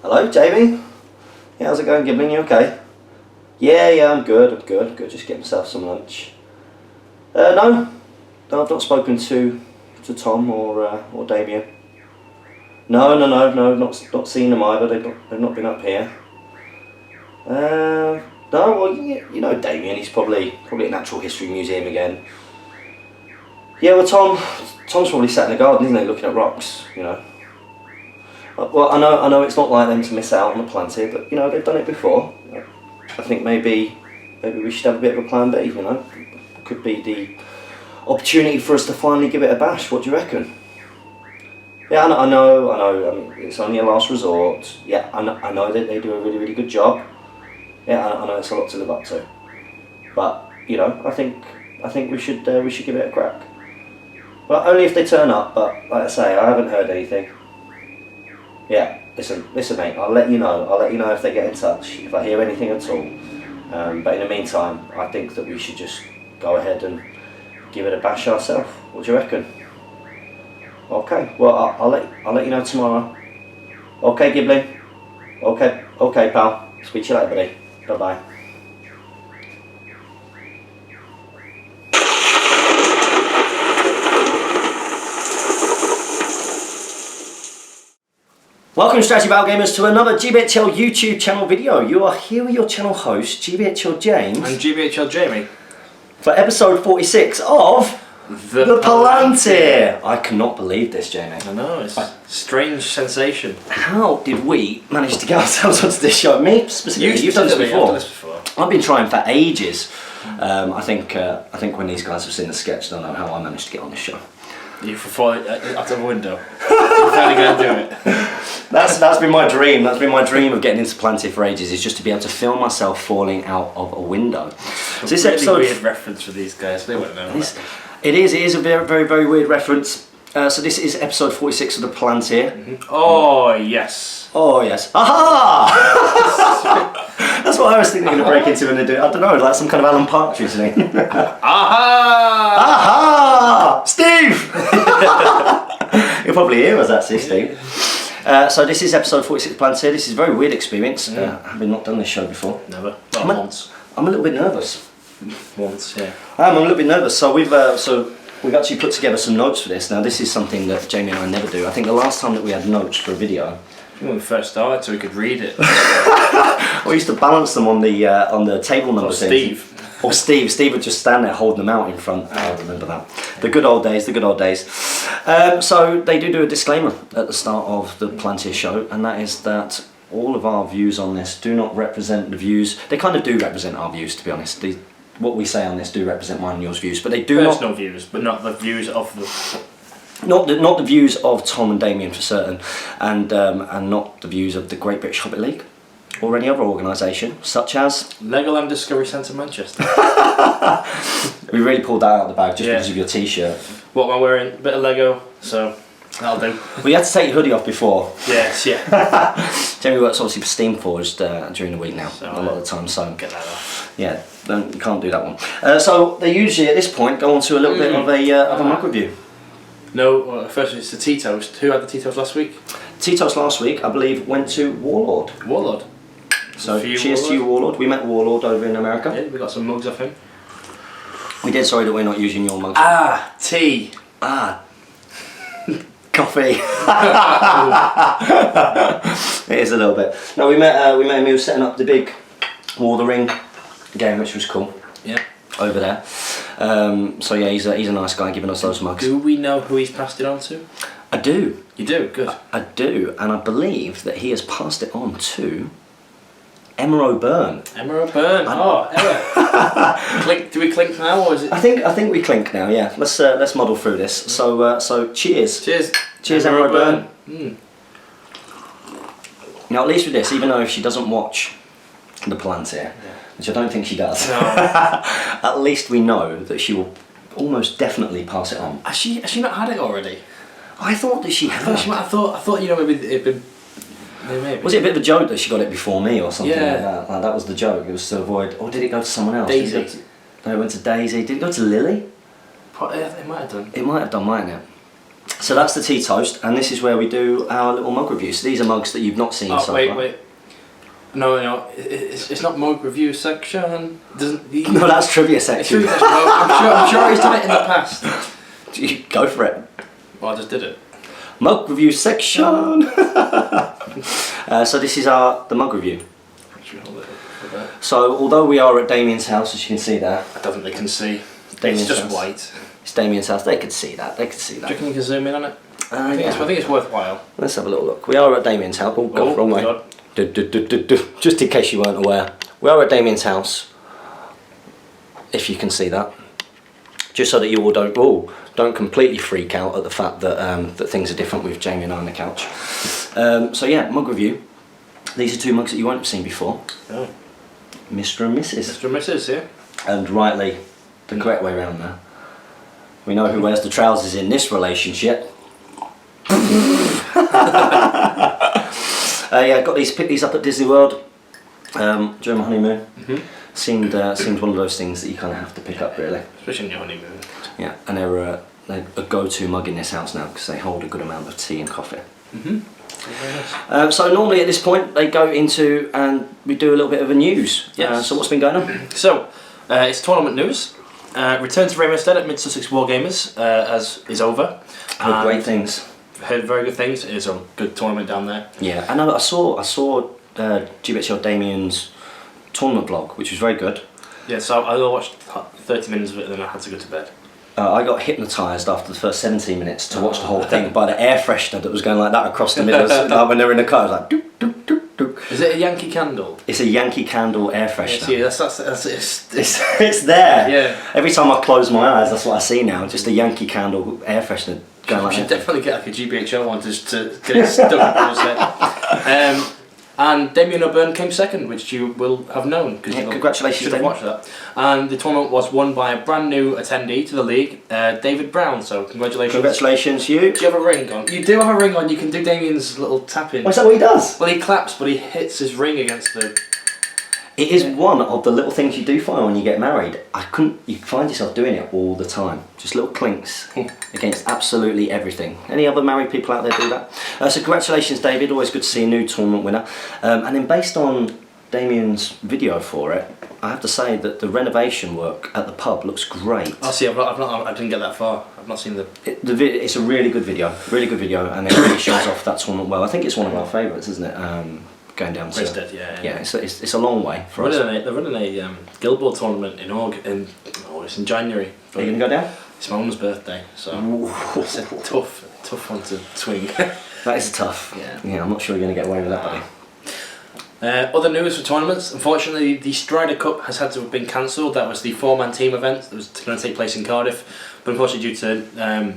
Hello, Jamie. Yeah, how's it going, Gibbling? You okay? Yeah, I'm good. Just getting myself some lunch. No, I've not spoken to Tom or Damien. No, not seen them either. They've not been up here. No, well, you know Damien. He's probably at Natural History Museum again. Yeah, well, Tom's probably sat in the garden, isn't he, looking at rocks, you know. Well, I know it's not like them to miss out on the Palantir, but you know they've done it before. I think maybe we should have a bit of a plan B. You know, could be the opportunity for us to finally give it a bash. What do you reckon? Yeah, I know. I mean, it's only a last resort. Yeah, I know that they do a really good job. Yeah, I know it's a lot to live up to. But you know, I think we should give it a crack. Well, only if they turn up. But like I say, I haven't heard anything. Yeah, listen, mate. I'll let you know if they get in touch, if I hear anything at all. But in the meantime, I think that we should just go ahead and give it a bash ourselves. What do you reckon? Okay. Well, I'll let you know tomorrow. Okay, Ghibli. Okay, pal. Speak to you later, buddy. Bye bye. Welcome, Strategy Battle Gamers, to another GBHL YouTube channel video. You are here with your channel host, GBHL James. And GBHL Jamie. For episode 46 of the Palantir. I cannot believe this, Jamie. I know, it's a strange sensation. How did we manage to get ourselves onto this show? Me specifically, you've done this before. I've done this before. I've been trying for ages. I think when these guys have seen the sketch, they'll know how I managed to get on this show. You falling out of a window. You're finally going to do it. That's been my dream. That's been my dream of getting into Palantir for ages. Is just to be able to film myself falling out of a window. So this episode, weird reference for these guys. They won't know. It is a very weird reference. So this is episode 46 of the Palantir. Mm-hmm. Oh yes. Oh yes. Aha! That's what I was thinking they're going to break into when they do it. I don't know, like some kind of Alan Partridge thing. Aha! Aha! Steve! You'll probably hear us actually, Steve. So this is episode 46 of Palantir. This is a very weird experience. Having not done this show before. Never. Well, once. I'm a little bit nervous. Once, yeah. I'm a little bit nervous. So we've actually put together some notes for this. Now this is something that Jamie and I never do. I think the last time that we had notes for a video, when we first started, so we could read it. We used to balance them on the table number. Or Steve. Steve would just stand there holding them out in front. I remember that. The good old days. So they do a disclaimer at the start of the Palantir show, and that is that all of our views on this do not represent the views. They kind of do represent our views, to be honest. What we say on this do represent mine and yours views, but they do personal views, but not the views of the. Not the views of Tom and Damien for certain, and not the views of the Great British Hobbit League or any other organisation such as Legoland Discovery Centre Manchester. We really pulled that out of the bag just because of your T-shirt. What am I wearing? A bit of Lego, so that'll do. Well, you had to take your hoodie off before. Yes, yeah. Jamie works obviously for Steamforged during the week now, so, a lot of the time. So get that off. Yeah, you can't do that one. So they usually at this point go on to a little bit of a mug review. No, first it's the tea toast. Who had the tea toast last week? Tea toast last week, I believe, went to Warlord. Warlord. So cheers to you, Warlord. We met Warlord over in America. Yeah, we got some mugs off him. We did. Sorry that we're not using your mugs. Tea. Coffee. It is a little bit. No, we met him. He was setting up the big War of the Ring game, which was cool. Yeah. Over there. So yeah, he's a nice guy giving us those mugs. Do we know who he's passed it on to? I do. You do? Good. I do, and I believe that he has passed it on to Emma O'Byrne. Emma O'Byrne. Oh, Emma. Do we clink now, or is it? I think we clink now. Yeah. Let's muddle through this. So cheers. Cheers, Emma O'Byrne. Mm. Now, at least with this, even though she doesn't watch the Palantir, which I don't think she does, No. at least we know that she will almost definitely pass it on. Has she not had it already? I thought that she had. I thought you know, maybe it'd been. Maybe. Was it a bit of a joke that she got it before me or something Yeah. like that? Like, that was the joke. It was to avoid. Or did it go to someone else? Daisy. No, it went to Daisy. Did it go to Lily? It might have done. It might have done, mightn't it? So that's the tea toast, and this is where we do our little mug review. So these are mugs that you've not seen so far. Wait. No, it's not mug review section. No, that's trivia section. I'm sure he's done it in the past. Go for it. Well, I just did it. Mug review section. So this is the mug review. So although we are at Damien's house, as you can see there. I don't think they can see. Damien's It's just house. white. It's Damien's house. They could see that. They could see Do that. you reckon you can zoom in on it? I Yeah. think it's worthwhile. Let's have a little look. We are at Damien's house. Oh, God, wrong way. God. Just in case you weren't aware, we are at Damien's house. If you can see that, just so that you all don't completely freak out at the fact that that things are different with Jamie and I on the couch. So yeah, mug review. These are two mugs that you won't have seen before. Oh. Mr. and Mrs. Mr. and Mrs. Yeah. And rightly, the correct way around there. We know who wears the trousers in this relationship. Yeah, picked these up at Disney World during my honeymoon. Seemed one of those things that you kind of have to pick up, really. Especially in your honeymoon. Yeah, and they're a go-to mug in this house now because they hold a good amount of tea and coffee. Very nice. So normally at this point they go into and we do a little bit of a news. Yes. So what's been going on? So, it's tournament news. Return to Ravenstead at Mid-Sussex Wargamers as is over. Heard great things. Heard very good things. It is a good tournament down there. Yeah, and I saw GBHL Damien's tournament vlog, which was very good. Yeah, so I watched 30 minutes of it and then I had to go to bed. I got hypnotised after the first 17 minutes to watch the whole thing by the air freshener that was going like that across the middle. Like when they were in the car, it was like doop, doop, doop, doop. Is it a Yankee Candle? It's a Yankee Candle air freshener. Yeah, that's It's there. Yeah. Every time I close my eyes, that's what I see now. Just a Yankee Candle air freshener going We like should that. definitely get like a GBHL one just to get it stuck in people's head. And Damien O'Byrne came second, which you will have known because you congratulations, should have Damien. watched that. And the tournament was won by a brand new attendee to the league, David Brown. So congratulations. Congratulations, you. Do you have a ring on? You do have a ring on. You can do Damien's little tapping. Oh, is that what he does? Well, he claps, but he hits his ring against the. It is one of the little things you do find when you get married. You find yourself doing it all the time. Just little clinks against absolutely everything. Any other married people out there do that? So congratulations, David. Always good to see a new tournament winner. And then based on Damien's video for it, I have to say that the renovation work at the pub looks great. Oh, see, I didn't get that far. I've not seen the. It's a really good video, and it really shows off that tournament well. I think it's one of our favourites, isn't it? Going down to Ravenstead, yeah. It's a long way for us. They're running a Guild Ball tournament in August, in January. Are you going to go down? It's my mum's birthday, so it's a tough one to swing. That is tough. Yeah, I'm not sure you're going to get away with that, buddy. Other news for tournaments. Unfortunately, the Strider Cup has had to have been cancelled. That was the 4-man team event that was going to take place in Cardiff, but unfortunately due to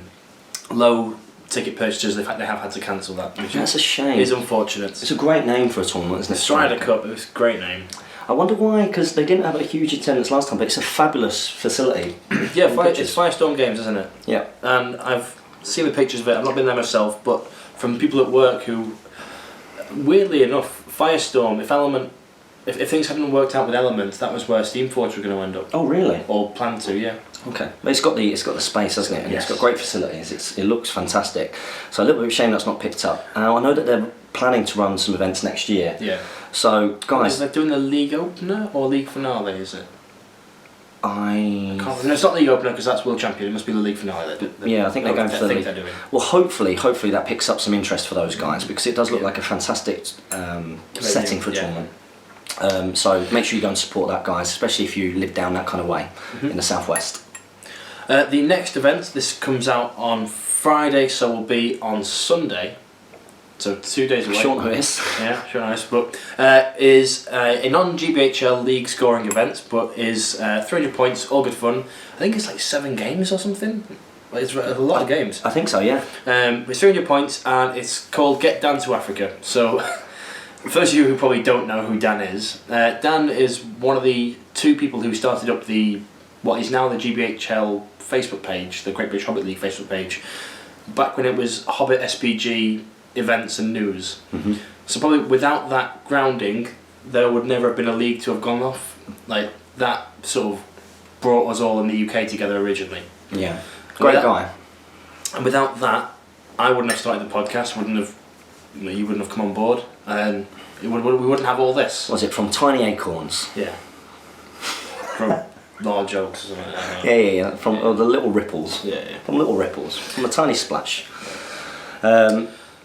low ticket purchases, they have had to cancel that. That's a shame. It's unfortunate. It's a greit name for a tournament, isn't it? Strider Cup. It was a great name. I wonder why, because they didn't have a huge attendance last time, but it's a fabulous facility. Yeah, it's Firestorm Games, isn't it? Yeah. And I've seen the pictures of it. I've not been there myself, but from people at work who, weirdly enough, Firestorm, if things hadn't worked out with Element, that was where Steamforge were going to end up. Oh, really? Or plan to, yeah. Okay, but it's got the space, hasn't it? And yes. It's got great facilities. It looks fantastic. So a little bit of a shame that's not picked up. I know that they're planning to run some events next year. Yeah. So guys, they're doing the league opener or league finale, is it? No, it's not league opener because that's world champion. It must be the league finale. Yeah, I think they're going for the league. They're doing. Well, hopefully that picks up some interest for those guys because it does look like a fantastic setting for a tournament. So make sure you go and support that, guys, especially if you live down that kind of way in the southwest. The next event, this comes out on Friday, so will be on Sunday. So 2 days away. Short notice. Yeah, short notice. But is a non-GBHL league scoring event, but is 300 points, all good fun. I think it's like 7 games or something. It's a lot of games. I think so, yeah. It's 300 points, and it's called Get Dan to Africa. So, for those of you who probably don't know who Dan is, Dan is one of the 2 people who started up what is now the GBHL Facebook page, the Great British Hobbit League Facebook page, back when it was Hobbit SBG events and news. Mm-hmm. So probably without that grounding, there would never have been a league to have gone off. Like, that sort of brought us all in the UK together originally. Yeah. Great guy. And without that, I wouldn't have started the podcast, you wouldn't have come on board, and we wouldn't have all this. Was it from Tiny Acorns? Yeah. From large jokes or something like that. Yeah. From the little ripples. Yeah. From little ripples. From a tiny splash.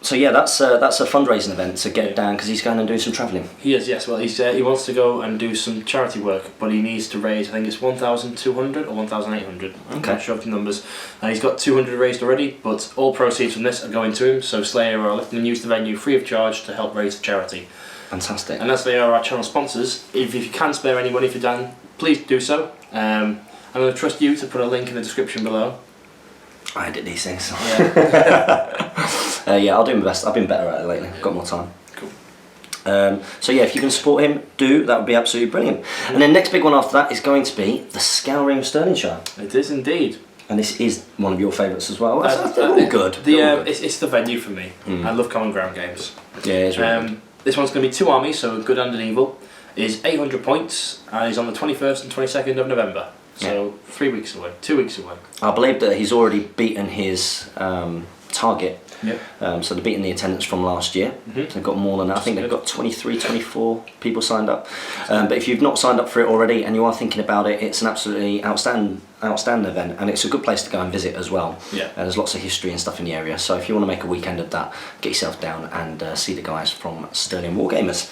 So yeah, that's a fundraising event to get Dan, because he's going and doing some travelling. He is, yes. Well, he wants to go and do some charity work, but he needs to raise, I think it's 1,200 or 1,800. I'm Okay. not sure of the numbers. He's got 200 raised already, but all proceeds from this are going to him. So Slayer are looking to use the venue free of charge to help raise the charity. Fantastic. And as they are our channel sponsors, if you can spare any money for Dan, please do so. I'm going to trust you to put a link in the description below. I edit these things. Yeah. Yeah, I'll do my best. I've been better at it lately. Got more time. Cool. So yeah, if you can support him, that would be absolutely brilliant. Mm-hmm. And then next big one after that is going to be the Scouring of Stirling Show. It is indeed. And this is one of your favourites as well. They're all good. It's the venue for me. I love common ground games. Yeah, it's really good. This one's going to be 2 armies, so good and an evil. Is 800 points, and is on the 21st and 22nd of November. So 3 weeks away, 2 weeks away. I believe that he's already beaten his target. Yep. So they're beating the attendance from last year. Mm-hmm. They've got more than that. I think they've got 23, 24 people signed up. But if you've not signed up for it already and you are thinking about it, it's an absolutely outstanding event, and it's a good place to go and visit as well. Yeah. There's lots of history and stuff in the area. So if you want to make a weekend of that, get yourself down and see the guys from Stirling Wargamers.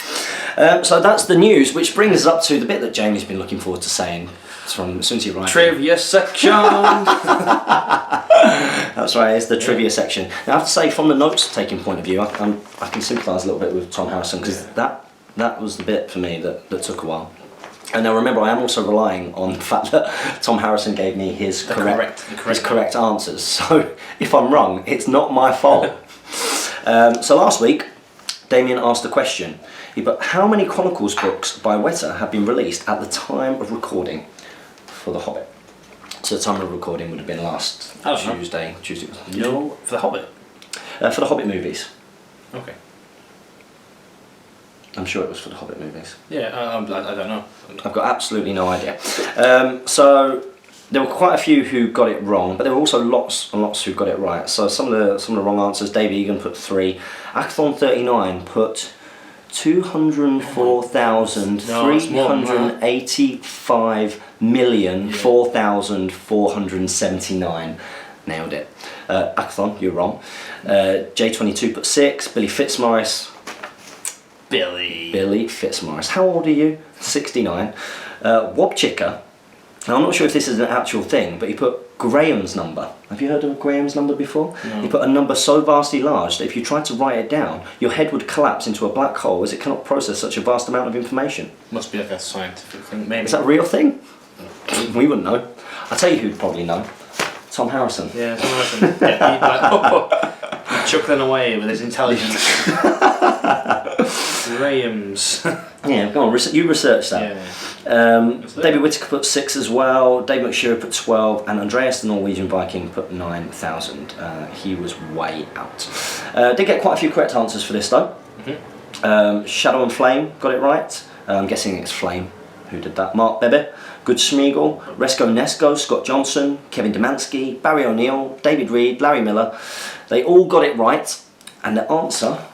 So that's the news, which brings us up to the bit that Jamie's been looking forward to saying. From as soon as you arrived. Trivia section! That's right, it's the trivia section. Now I have to say, from the notes taking point of view, I can sympathise a little bit with Tom Harrison, because that was the bit for me that took a while. And now remember, I am also relying on the fact that Tom Harrison gave me his correct answers. So if I'm wrong, it's not my fault. So last week, Damien asked a question. He put, how many Chronicles books by Weta have been released at the time of recording for The Hobbit? So the time of recording would have been last Tuesday. No, for The Hobbit? For the Hobbit movies. Okay. I'm sure it was for the Hobbit movies. Yeah, I don't know. I've got absolutely no idea. So there were quite a few who got it wrong, but there were also lots and lots who got it right. So some of the wrong answers. Dave Egan put 3. Acthon39 put 204,385,004,479. Nailed it. Acthon, you're wrong. J22 put 6. Billy Fitzmaurice. Billy Fitzmaurice. How old are you? 69. Wobchicker. Now, I'm not sure if this is an actual thing, but he put Graham's number. Have you heard of Graham's number before? No. He put a number so vastly large that if you tried to write it down, your head would collapse into a black hole as it cannot process such a vast amount of information. Must be like a scientific thing, maybe. Is that a real thing? We wouldn't know. I'll tell you who'd probably know. Tom Harrison. Yeah, Tom Harrison. Yeah, he'd like, chuckling away with his intelligence. Graham's. Yeah, go on, you research that. Yeah. David Whittaker put 6 as well, Dave McShura put 12, and Andreas the Norwegian Viking put 9,000. He was way out. Did get quite a few correct answers for this though. Mm-hmm. Shadow and Flame got it right. I'm guessing it's Flame who did that. Mark Bebe, Good Schmiegel, Resco Nesco, Scott Johnson, Kevin Demansky, Barry O'Neill, David Reed, Larry Miller. They all got it right, and the answer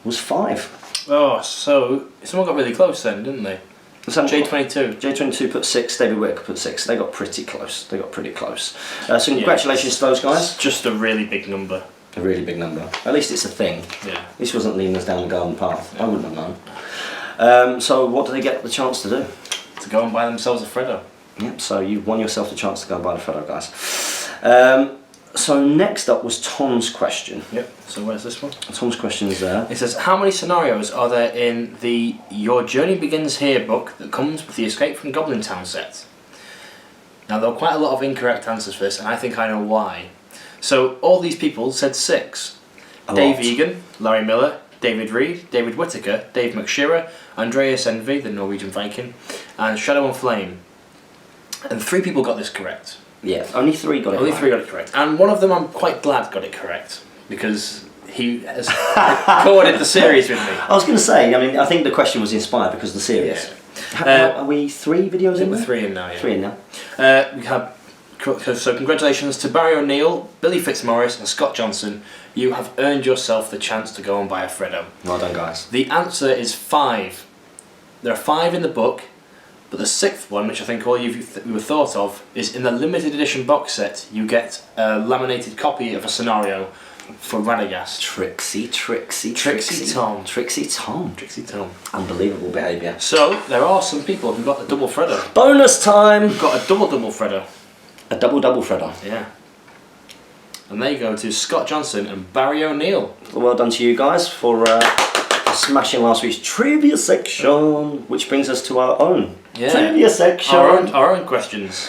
was 5. Oh, so someone got really close then, didn't they? J22 put 6, David Whittaker put 6. They got pretty close. So congratulations to those guys. It's just a really big number. A really big number. At least it's a thing. Yeah. This wasn't leading us down the garden path. Yeah. I wouldn't have known. So what do they get the chance to do? To go and buy themselves a Freddo. Yep, so you've won yourself the chance to go and buy the Freddo, guys. So next up was Tom's question. Yep, so where's this one? Tom's question is there. It says, how many scenarios are there in the Your Journey Begins Here book that comes with the Escape from Goblin Town set? Now, there were quite a lot of incorrect answers for this, and I think I know why. So, all these people said 6. Dave Egan, Larry Miller, David Reed, David Whittaker, Dave McShearer, Andreas Envy, the Norwegian Viking, and Shadow and Flame. And 3 people got this correct. Yeah, only 3 got it Only right. 3 got it correct. And one of them I'm quite glad got it correct, because he has recorded the series with me. I was going to say, I mean, I think the question was inspired because of the series. Yeah. Are we 3 videos in? We're 3 in now, yeah. 3 in now. We have, so congratulations to Barry O'Neill, Billy Fitzmaurice and Scott Johnson. You have earned yourself the chance to go and buy a Freddo. Well done, guys. The answer is 5. There are 5 in the book, but the 6th one, which I think all you were thought of, is in the limited edition box set. You get a laminated copy of a scenario for Radagast. Trixie Tom. Trixie Tom. Trixie Tom. Unbelievable behaviour. So, there are some people who got a double Freddo. Bonus time! Who've got a double Freddo. A double Freddo. Yeah. And there you go to Scott Johnson and Barry O'Neill. Well done to you guys for smashing last week's trivia section, which brings us to our own trivia section. Our own questions.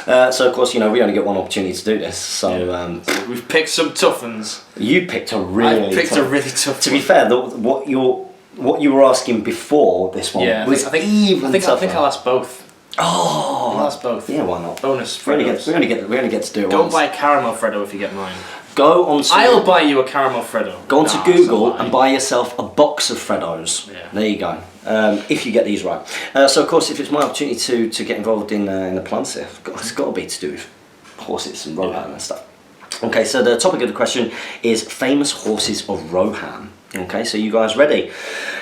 So of course, you know, we only get one opportunity to do this. So we've picked some tough ones. You picked a really. I picked a really tough. To be fair, what you were asking before this one was I think tougher. I think I'll ask both. Oh, I'll ask both. Yeah, why not? Bonus. We only get to do it Go once. buy a caramel Freddo if you get mine. Go on. I'll buy you a caramel Freddo. Go onto Google and buy yourself a box of Freddos. Yeah. There you go. If you get these right. So of course, if it's my opportunity to get involved in the Palantir, it's got to be to do with horses and Rohan and stuff. Okay, so the topic of the question is famous horses of Rohan. Okay, so you guys ready?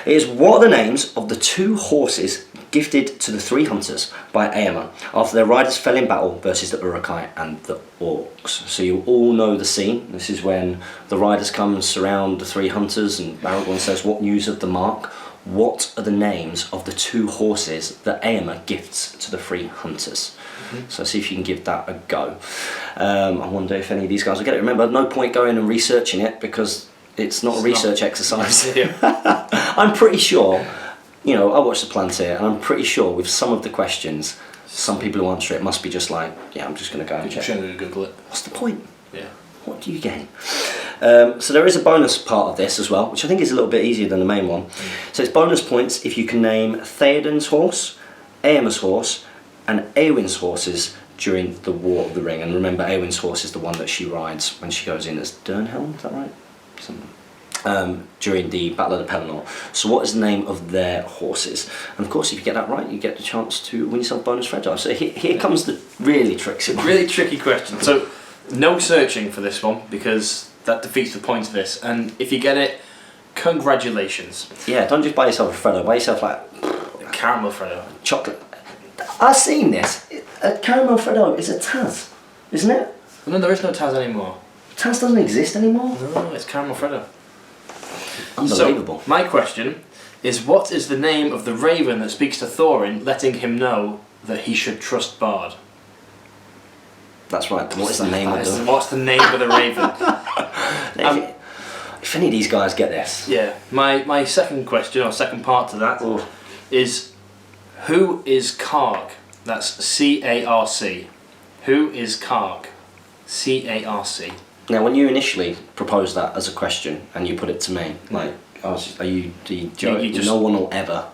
It is, what are the names of the 2 horses gifted to the 3 hunters by Aemma after their riders fell in battle versus the Uruk-hai and the Orcs? So you all know the scene. This is when the riders come and surround the 3 hunters and Aragorn says, "What news of the mark?" What are the names of the 2 horses that Aemma gifts to the 3 hunters? So see if you can give that a go. I wonder if any of these guys will get it. Remember, no point going and researching it because it's not a research exercise. I'm pretty sure, you know, I watched the Palantir and I'm pretty sure with some of the questions, some people who answer it must be just like, yeah, I'm just going to go and check. I'm going to Google it. What's the point? Yeah. What do you gain? So there is a bonus part of this as well, which I think is a little bit easier than the main one. So it's bonus points if you can name Theoden's horse, Aemma's horse, and Éowyn's horses during the War of the Ring. And remember, Éowyn's horse is the one that she rides when she goes in as Dernhelm, is that right? During the Battle of the Pelennor. So what is the name of their horses? And of course, if you get that right, you get the chance to win yourself bonus Freddo. So here comes the really tricky one. Really tricky question. So no searching for this one because that defeats the point of this. And if you get it, congratulations. Yeah, don't just buy yourself a Freddo. Buy yourself like a caramel Freddo. Chocolate. I've seen this. A caramel Freddo is a Taz, isn't it? No, there is no Taz anymore. Taz doesn't exist anymore? No, it's caramel Freddo. Unbelievable. So, my question is, what is the name of the raven that speaks to Thorin, letting him know that he should trust Bard? That's right. What is the name of the... What's the name of the raven? If any of these guys get this... Yeah. My second question, or second part to that, is who is Karg? That's C-A-R-C. Who is Karg? C-A-R-C. Now, when you initially proposed that as a question and you put it to me, like, no one will ever.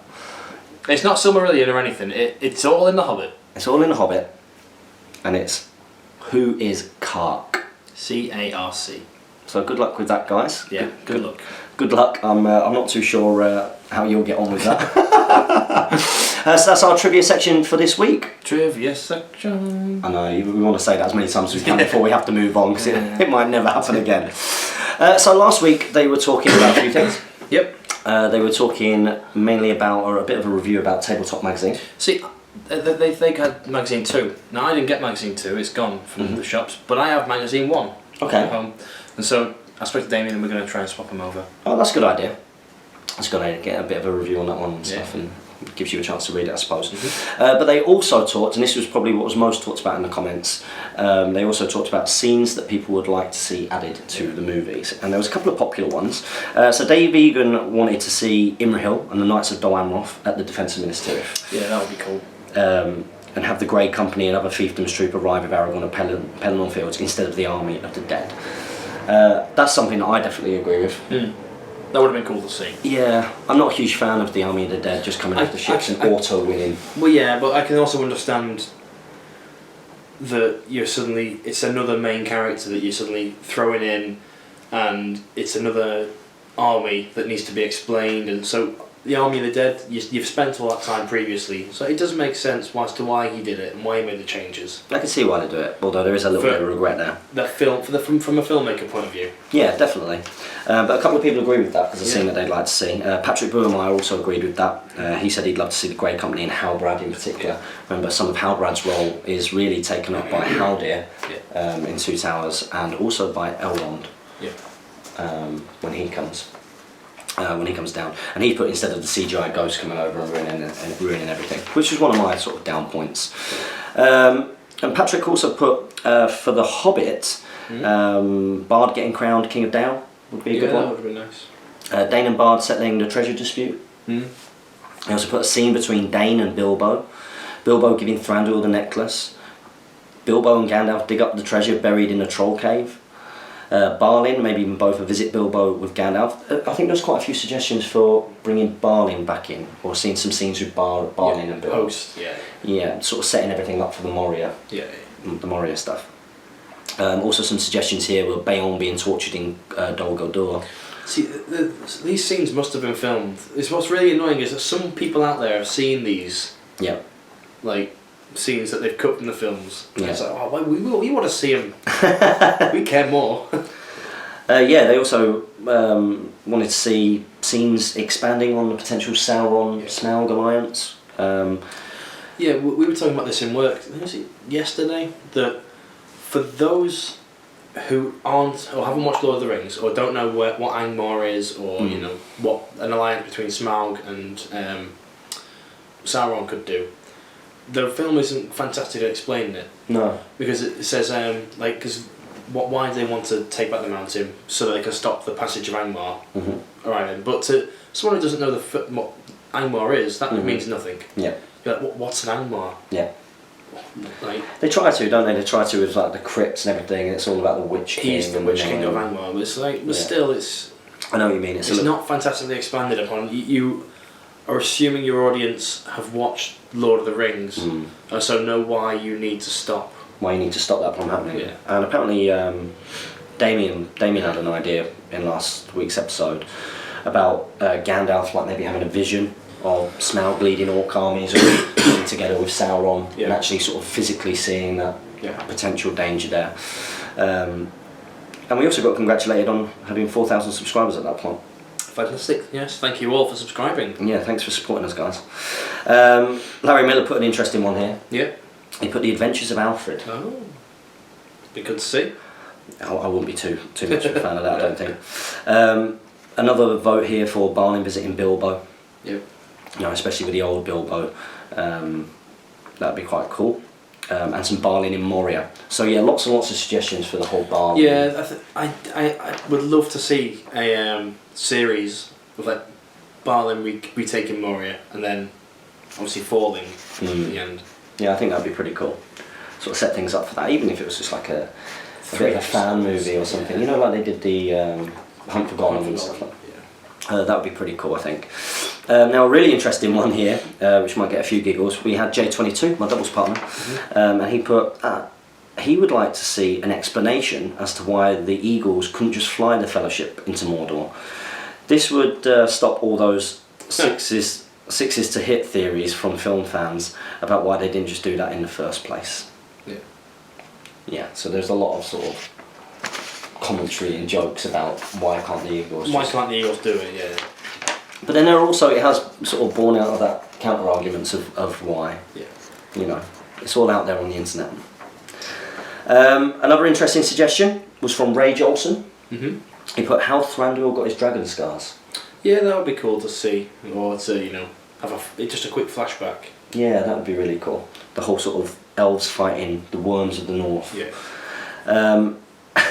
It's not Silmarillion or anything. It's all in the Hobbit. It's all in the Hobbit, and it's who is Karg? C-A-R-C. So good luck with that, guys. Yeah, good luck. Good luck. I'm not too sure how you'll get on with that. So that's our trivia section for this week. Trivia section. I know, we want to say that as many times as we can before we have to move on, because it might never happen again. So last week they were talking about a few things. Yep. They were talking mainly about, or a bit of a review about Tabletop Magazine. See, they had Magazine 2. Now I didn't get Magazine 2, it's gone from the shops, but I have Magazine 1 okay. at home. And so I spoke to Damien and we're going to try and swap them over. Oh, that's a good idea. That's a good idea. Get a bit of a review on that one and stuff, and gives you a chance to read it, I suppose. But they also talked, and this was probably what was most talked about in the comments, they also talked about scenes that people would like to see added to the movies, and there was a couple of popular ones. So Dave Egan wanted to see Imrahil and the Knights of Dol Amroth at the Defence of Minas Tirith. Yeah, that would be cool. And have the Grey Company and other fiefdoms troop arrive with Aragorn and Pelennor Fields instead of the army of the dead. That's something that I definitely agree with. That would have been cool to see. Yeah, I'm not a huge fan of the army of the dead just coming off the ships and auto-winning. Well, yeah, but I can also understand that it's another main character that you're suddenly throwing in, and it's another army that needs to be explained, and so the army of the dead, you've spent all that time previously, so it does make sense as to why he did it and why he made the changes. I can see why they do it, although there is a little bit of regret there. That film, from a filmmaker point of view. Yeah, definitely. But a couple of people agree with that as a scene that they'd like to see. Patrick Buermeyer also agreed with that. He said he'd love to see the Grey Company and Halbrand in particular. Remember, some of Halbrand's role is really taken up by Haldir in Two Towers, and also by Elrond when he comes down, and he put, instead of the CGI ghost coming over and ruining everything, which was one of my sort of down points. And Patrick also put for the Hobbit, Bard getting crowned King of Dale would be a good one. That would have been nice. Dane and Bard settling the treasure dispute. He also put a scene between Dane and Bilbo. Bilbo giving Thranduil the necklace. Bilbo and Gandalf dig up the treasure buried in a troll cave. Balin, maybe even both visit Bilbo with Gandalf. I think there's quite a few suggestions for bringing Balin back in, or seeing some scenes with Balin and Bilbo. Yeah, sort of setting everything up for the Moria. The Moria stuff. Also some suggestions here were Beorn being tortured in Dol Guldur. See, these scenes must have been filmed. What's really annoying is that some people out there have seen these. Yeah. Like, scenes that they've cut from the films. Yeah. It's like, oh, we want to see them. We care more. They also wanted to see scenes expanding on the potential Sauron-Smaug alliance. We were talking about this in work, was it yesterday? That for those who aren't, or haven't watched Lord of the Rings, or don't know what Angmar is, or what an alliance between Smaug and Sauron could do, the film isn't fantastic at explaining it. No. Because it says, why do they want to take back the mountain? So that they can stop the passage of Angmar. Alright, but to someone who doesn't know what Angmar is, that means nothing. Yeah. You're like, what's an Angmar? Yeah. Like, they try to, don't they? They try to with like the crypts and everything, and it's all about the Witch King. He's the Witch King of Angmar, but it's like, but still, it's. I know what you mean. It's not fantastically expanded upon. You are assuming your audience have watched Lord of the Rings, and so know why you need to stop. Why you need to stop that from happening. Yeah. And apparently, Damien had an idea in last week's episode about Gandalf, like maybe having a vision of Smaug leading orc armies or together with Sauron, and actually sort of physically seeing that potential danger there. And we also got congratulated on having 4,000 subscribers at that point. Fantastic, yes, thank you all for subscribing. Yeah, thanks for supporting us, guys. Larry Miller put an interesting one here. Yeah. He put The Adventures of Alfred. Oh, be good to see. I wouldn't be too much of a fan of that, I don't think. Another vote here for Balin visiting Bilbo. Yep. Especially with the old Bilbo. That'd be quite cool. And some Balin in Moria. So yeah, lots and lots of suggestions for the whole Balin. Yeah, I would love to see a series with like Balin retaking Moria and then obviously falling at the end. Yeah, I think that'd be pretty cool. Sort of set things up for that, even if it was just like a bit of a fan movie or something. You know, like they did the Hunt for Gollum and stuff like that. That would be pretty cool, I think. Now, a really interesting one here, which might get a few giggles. We had J22, my doubles partner, and he put he would like to see an explanation as to why the Eagles couldn't just fly the Fellowship into Mordor. This would stop all those sixes to hit theories from film fans about why they didn't just do that in the first place. Yeah, so there's a lot of sort of commentary and jokes about why can't the Eagles do it, yeah. But then there also, it has sort of borne out of that counter arguments of why. Yeah. It's all out there on the internet. Another interesting suggestion was from Ray Jolson. He put how Thranduil got his dragon scars. Yeah, that would be cool to see, or to just a quick flashback. Yeah, that would be really cool. The whole sort of elves fighting the worms of the north. Yeah. And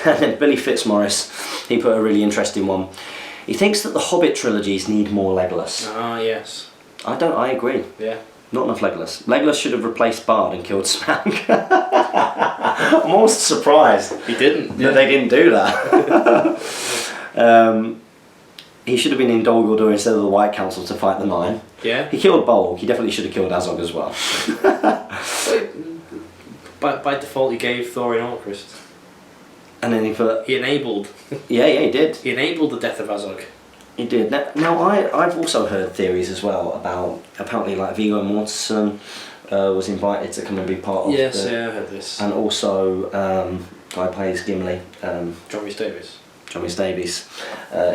then Billy Fitzmaurice, he put a really interesting one. He thinks that the Hobbit trilogies need more Legolas. Ah, yes. I agree. Yeah. Not enough Legolas. Legolas should have replaced Bard and killed Smaug. I'm almost surprised He didn't. that they didn't do that. He should have been in Dol Guldur instead of the White Council to fight the Nine. Yeah. He killed Bolg. He definitely should have killed Azog as well. By default, he gave Thorin Orcrist. And then he put... He enabled. Yeah, he did. He enabled the death of Azog. He did. Now I've also heard theories as well about apparently like Viggo Mortensen was invited to come and be part of Yes, yeah, I heard this. and also guy plays Gimli, John Rhys Davies. John Rhys Davies.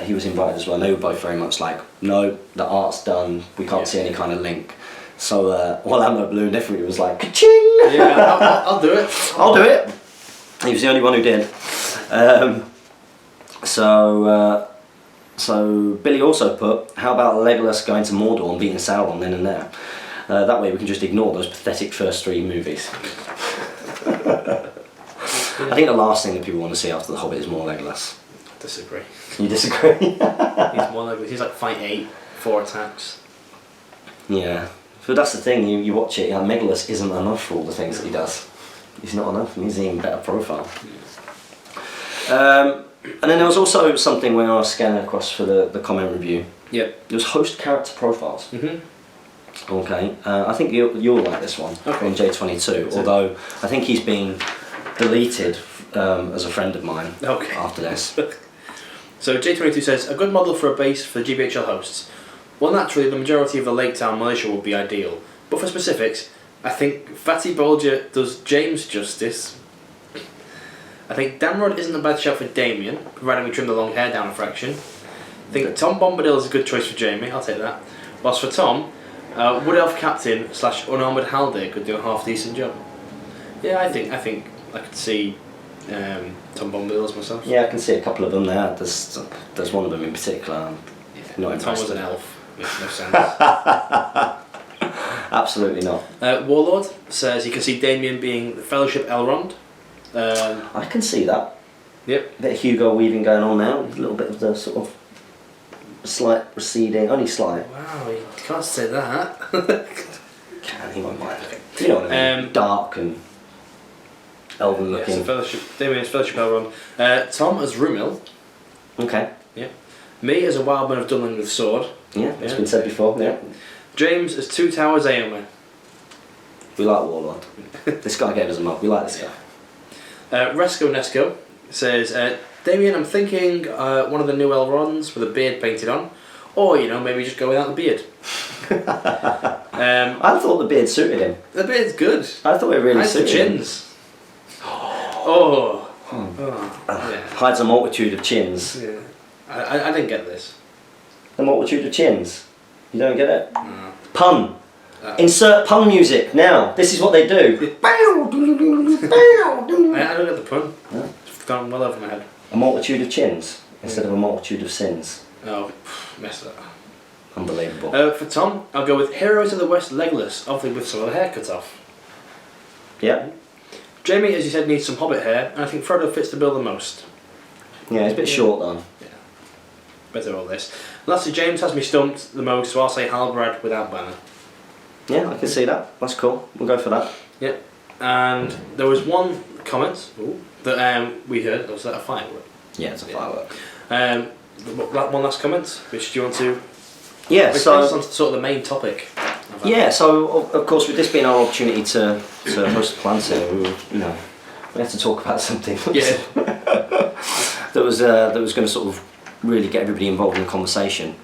He was invited as well. And they were both very much like, no, the art's done. We can't see any kind of link. So Orlando Bloom definitely was like, ka-ching! Yeah, I'll do it. I'll do it. He was the only one who did. So Billy also put, how about Legolas going to Mordor and beating Sauron then and there? That way we can just ignore those pathetic first 3 movies. I think the last thing that people want to see after The Hobbit is more Legolas. I disagree. You disagree? He's more like, he's like fight 8, 4 attacks. Yeah. But that's the thing, you watch it, Legolas isn't enough for all the things that he does. He's not enough, and he's an even better profile. And then there was also something when I was scanning across for the comment review. Yep. It was host character profiles. Okay, I think you'll like this one from J22, although I think he's been deleted as a friend of mine after this. So J22 says, a good model for a base for GBHL hosts. Well, naturally, the majority of the Lake Town militia would be ideal, but for specifics, I think Fatty Bolger does James justice. I think Damrod isn't a bad shout for Damien, providing we trim the long hair down a fraction. I think Tom Bombadil is a good choice for Jamie, I'll take that. Whilst for Tom, Wood Elf Captain / Unarmoured Haldir could do a half decent job. Yeah, I think I could see Tom Bombadil as myself. Yeah, I can see a couple of them there. There's one of them in particular. Not Tom was an elf. Makes no sense. Absolutely not. Warlord says he can see Damien being the Fellowship Elrond. I can see that. Yep. A bit of Hugo weaving going on now. A little bit of the sort of slight receding, only slight. Wow, you can't say that. He won't mind. You know what I mean? Dark and elven looking. Yeah, so Damien's Fellowship Elrond. Tom as Rumil. Okay. Yeah. Me as a Wildman of Dunland with Sword. Yeah, it's been said before. Yeah. James as Two Towers Aomer. We like Warlord. This guy gave us a mob. We like this guy. Resco Nesco says, Damien, I'm thinking one of the new Elrons with a beard painted on, or maybe just go without the beard. I thought the beard suited him. The beard's good. I thought it really Hides the suited him. chins. Yeah. Hides a multitude of chins. Yeah. I didn't get this. A multitude of chins. You don't get it? No. Pun. Insert pun music now. This is what they do. I don't get the pun. No. It's gone well over my head. A multitude of chins instead of a multitude of sins. Oh, messed up. Unbelievable. For Tom, I'll go with Heroes of the West Legolas, obviously with some of the hair cut off. Yeah. Jamie, as you said, needs some Hobbit hair, and I think Frodo fits the bill the most. Yeah, it's a bit short though. Yeah. Better all this. Lastly, James has me stumped the most, so I'll say Halbrand without banner. Yeah, I can see that. That's cool. We'll go for that. Yep. And there was one comment that we heard. Was that a firework? Yeah, it's a firework. One last comment. Which do you want to? Yeah. Which So. brings us on to sort of the main topic. Yeah. So of course, with this being our opportunity to host Palantir, we have to talk about something. Yeah. that was going to sort of really get everybody involved in the conversation.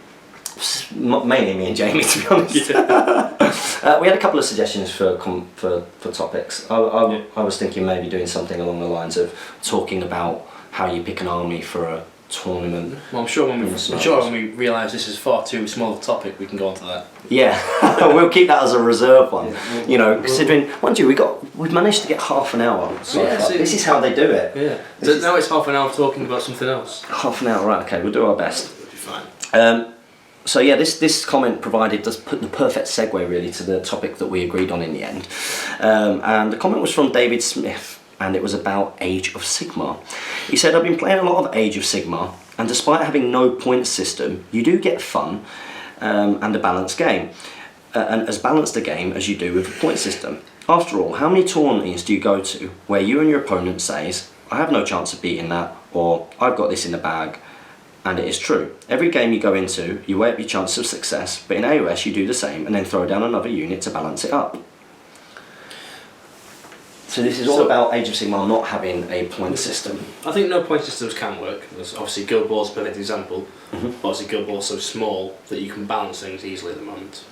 Mainly me and Jamie, to be honest. Yeah. We had a couple of suggestions for topics. I was thinking maybe doing something along the lines of talking about how you pick an army for a tournament. Well, I'm sure when we realise this is far too small a topic, we can go on to that. Yeah, we'll keep that as a reserve one. Yeah. Considering, mind you, we've managed to get half an hour. This is how they do it. Yeah. Now it's half an hour talking about something else. Half an hour, right? Okay, we'll do our best. It'll be fine. So yeah, this comment does put the perfect segue really to the topic that we agreed on in the end. And the comment was from David Smith, and it was about Age of Sigmar. He said, I've been playing a lot of Age of Sigmar, and despite having no point system, you do get fun and a balanced game. And as balanced a game as you do with a point system. After all, how many tournaments do you go to where you and your opponent says, I have no chance of beating that, or I've got this in the bag, and it is true. Every game you go into, you weigh up your chances of success, but in AOS you do the same and then throw down another unit to balance it up. So this is all about Age of Sigmar not having a point system. I think no point systems can work. There's obviously Guild Ball's a perfect example. But obviously Guild Ball's so small that you can balance things easily at the moment.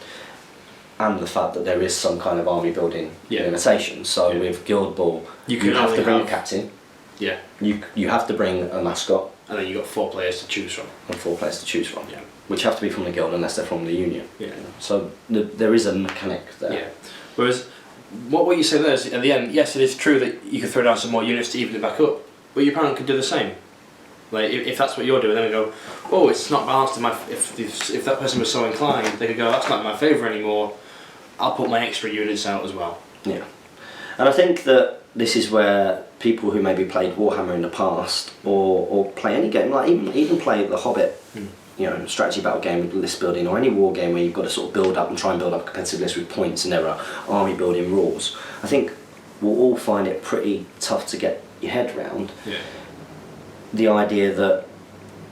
And the fact that there is some kind of army building limitation. So with Guild Ball, you have to bring a captain. Yeah. You have to bring a mascot. And then you've got 4 players to choose from. And 4 players to choose from. Yeah. Which have to be from the guild unless they're from the union. Yeah. So there is a mechanic there. Yeah. Whereas, what you say there is, at the end, yes, it is true that you could throw down some more units to even it back up, but your opponent could do the same. Like, if that's what you're doing, then we go, oh, it's not balanced. If that person was so inclined, they could go, that's not in my favour anymore, I'll put my extra units out as well. Yeah. And I think that this is where people who maybe played Warhammer in the past, or play any game, like even play The Hobbit, you know, strategy battle game with list building, or any war game where you've got to sort of build up and try and build up a competitive list with points and there are army building rules. I think we'll all find it pretty tough to get your head around. Yeah. The idea that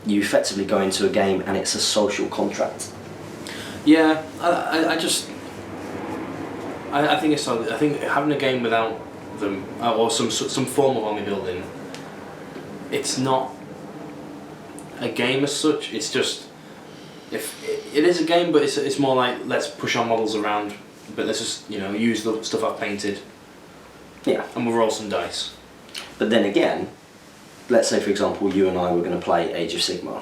you effectively go into a game and it's a social contract. Yeah, I think it's. I think having a game without them, or some form of army building, it's not a game as such. It's just, if it is a game, but it's more like, let's push our models around, but let's just, you know, use the stuff I've painted. Yeah. And we'll roll some dice. But then again, let's say for example you and I were going to play Age of Sigmar.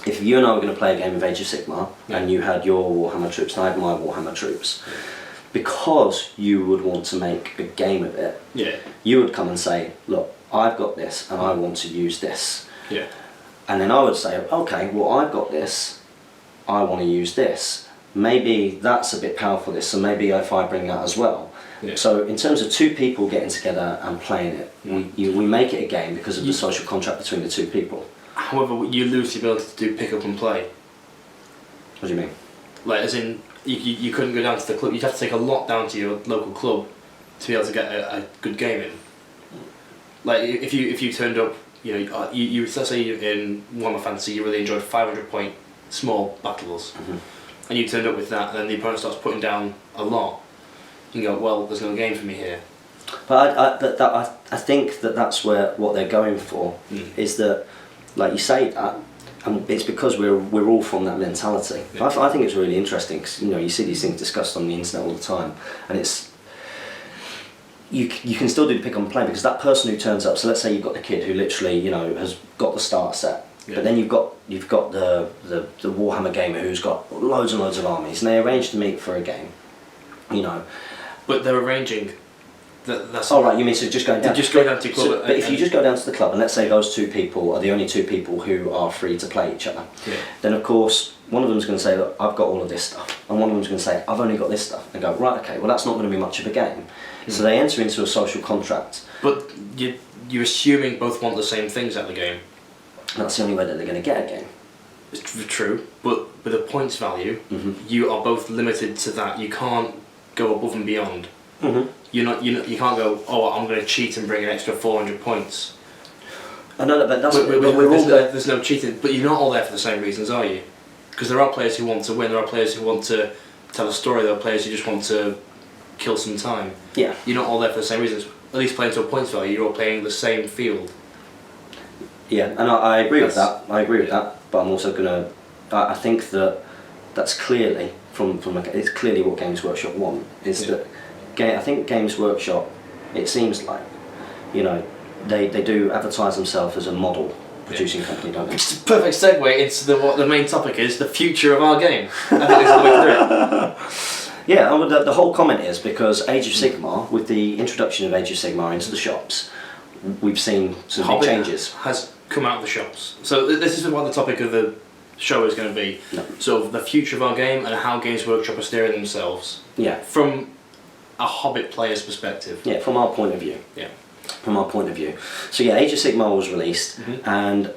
If you and I were going to play a game of Age of Sigmar, and you had your Warhammer troops and I had my Warhammer troops, because you would want to make a game of it, you would come and say, look, I've got this and I want to use this. Yeah. And then I would say, okay, well I've got this, I want to use this. Maybe that's a bit powerful, this, so maybe if I bring that as well. Yeah. So in terms of 2 people getting together and playing it, we make it a game because of the social contract between the 2 people. However, you lose the ability to do pick up and play. What do you mean? Like, as in, you couldn't go down to the club, you'd have to take a lot down to your local club to be able to get a good game in. Like, if you turned up, you know, you let's say in Warhammer Fantasy you really enjoyed 500 point small battles, and you turned up with that, and then the opponent starts putting down a lot, you can go, well, there's no game for me here. But I think that's where what they're going for is that, like you say that, and it's because we're all from that mentality. Yeah. I think it's really interesting because, you know, you see these things discussed on the internet all the time, and it's you can still do the pick up and play because that person who turns up. So let's say you've got the kid who literally, you know, has got the start set, but then you've got the Warhammer gamer who's got loads and loads of armies, and they arrange to meet for a game, you know. But they're arranging. That's oh right, you mean so just going down? Just go down to club. So, but if you just go down to the club, and let's say those 2 people are the only 2 people who are free to play each other, then of course one of them's going to say, look, I've got all of this stuff, and one of them's going to say, I've only got this stuff, and go, right, okay, well that's not going to be much of a game. So they enter into a social contract. But you're assuming both want the same things at the game. And that's the only way that they're going to get a game. It's true, but with a points value, you are both limited to that. You can't go above and beyond. You can't go, oh, I'm going to cheat and bring an extra 400 points. I know that, but that's there's no cheating, but you're not all there for the same reasons, are you? Because there are players who want to win, there are players who want to tell a story, there are players who just want to kill some time. Yeah. You're not all there for the same reasons. At least playing to a points value, you're all playing the same field. Yeah, and I agree with that. I agree with that, but I'm also gonna. I think that's clearly it's clearly what Games Workshop want is that. I think Games Workshop, it seems like, you know, they do advertise themselves as a model producing company, don't they? It's a perfect segue into what the main topic is, the future of our game. I think it's the way to do it. Yeah, and the whole comment is because Age of Sigmar, with the introduction of Age of Sigmar into the shops, we've seen some big changes. Has come out of the shops. So this is what the topic of the show is going to be sort of the future of our game and how Games Workshop are steering themselves. Yeah. From a Hobbit player's perspective. Yeah, from our point of view. Yeah. From our point of view. So yeah, Age of Sigmar was released, and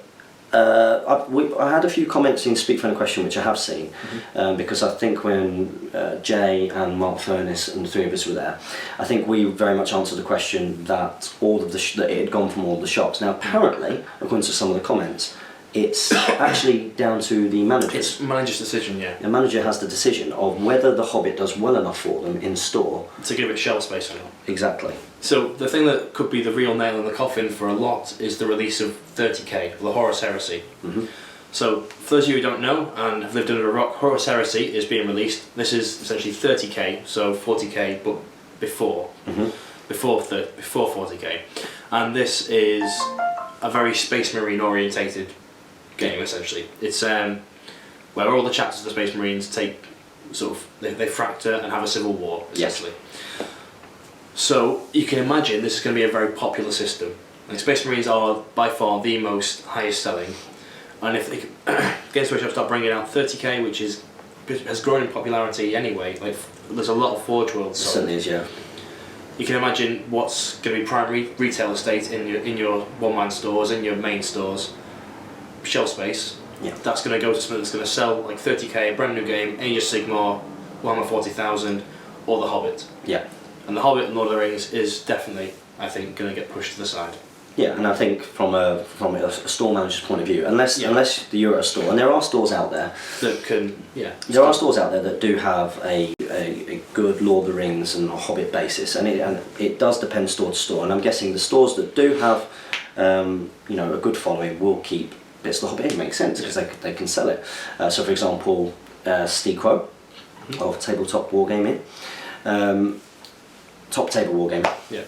I had a few comments in Speak Friend Question, which I have seen, because I think when Jay and Mark Furness and the three of us were there, I think we very much answered the question that all of that it had gone from all the shops. Now apparently, according to some of the comments, it's actually down to the manager. It's manager's decision, yeah. The manager has the decision of whether the Hobbit does well enough for them in store. To give it shelf space or not. Exactly. So the thing that could be the real nail in the coffin for a lot is the release of 30k, the Horus Heresy. So for those of you who don't know and have lived under a rock, Horus Heresy is being released. This is essentially 30k, so 40k, but before 40k, and this is a very Space Marine orientated game essentially. It's where all the chapters of the Space Marines take sort of they fracture and have a civil war essentially. Yes. So you can imagine this is going to be a very popular system. And Space Marines are by far the most highest selling, and if they Games Workshop start bringing out 30k, which has grown in popularity anyway, like there's a lot of Forge Worlds. It certainly is, yeah. You can imagine what's going to be primary retail estate in your one-man stores, in your main stores, shelf space. Yeah. That's going to go to something that's going to sell like 30k, a brand new game, Age of Sigmar, Warhammer 40,000, or The Hobbit. Yeah. And The Hobbit and Lord of the Rings is definitely, I think, going to get pushed to the side. Yeah, and I think from a store manager's point of view, unless you're at a store, and there are stores out there that can, there are stores out there that do have a good Lord of the Rings and Hobbit basis, and it does depend store to store. And I'm guessing the stores that do have a good following will keep bits of the Hobbit. It makes sense because they can sell it. So for example, Steve Quo of Tabletop Wargaming, Top Table Wargaming. Yeah.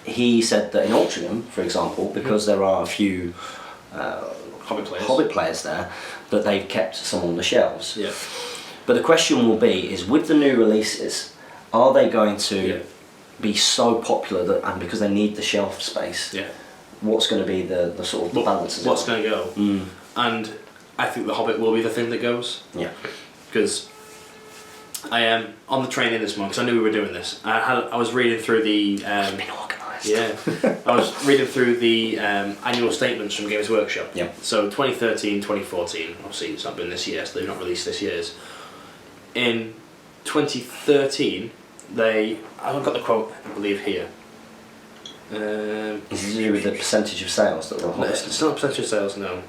He said that in Altrincham, for example, because there are a few Hobbit players there, that they've kept some on the shelves. Yeah. But the question will be, is with the new releases, are they going to be so popular that, and because they need the shelf space, what's going to be the sort of the balance? What's going to go? And I think the Hobbit will be the thing that goes. Yeah. Because I am on the training this month, because I knew we were doing this. I was reading through the... I've been organised. Yeah. I was reading through the annual statements from Games Workshop. Yeah. So 2013, 2014, obviously it's not been this year, so they've not released this year's. In 2013, I've got the quote, I believe, here. Is it to do with the percentage of sales that were Hobbit? It's not a percentage of sales, no.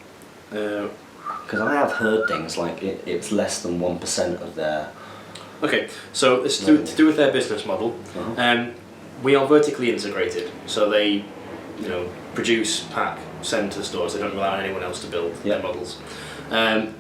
Because I have heard things like it's less than 1% of their... Okay, so it's to do with their business model. We are vertically integrated, so they, produce, pack, send to the stores. They don't rely on anyone else to build their models.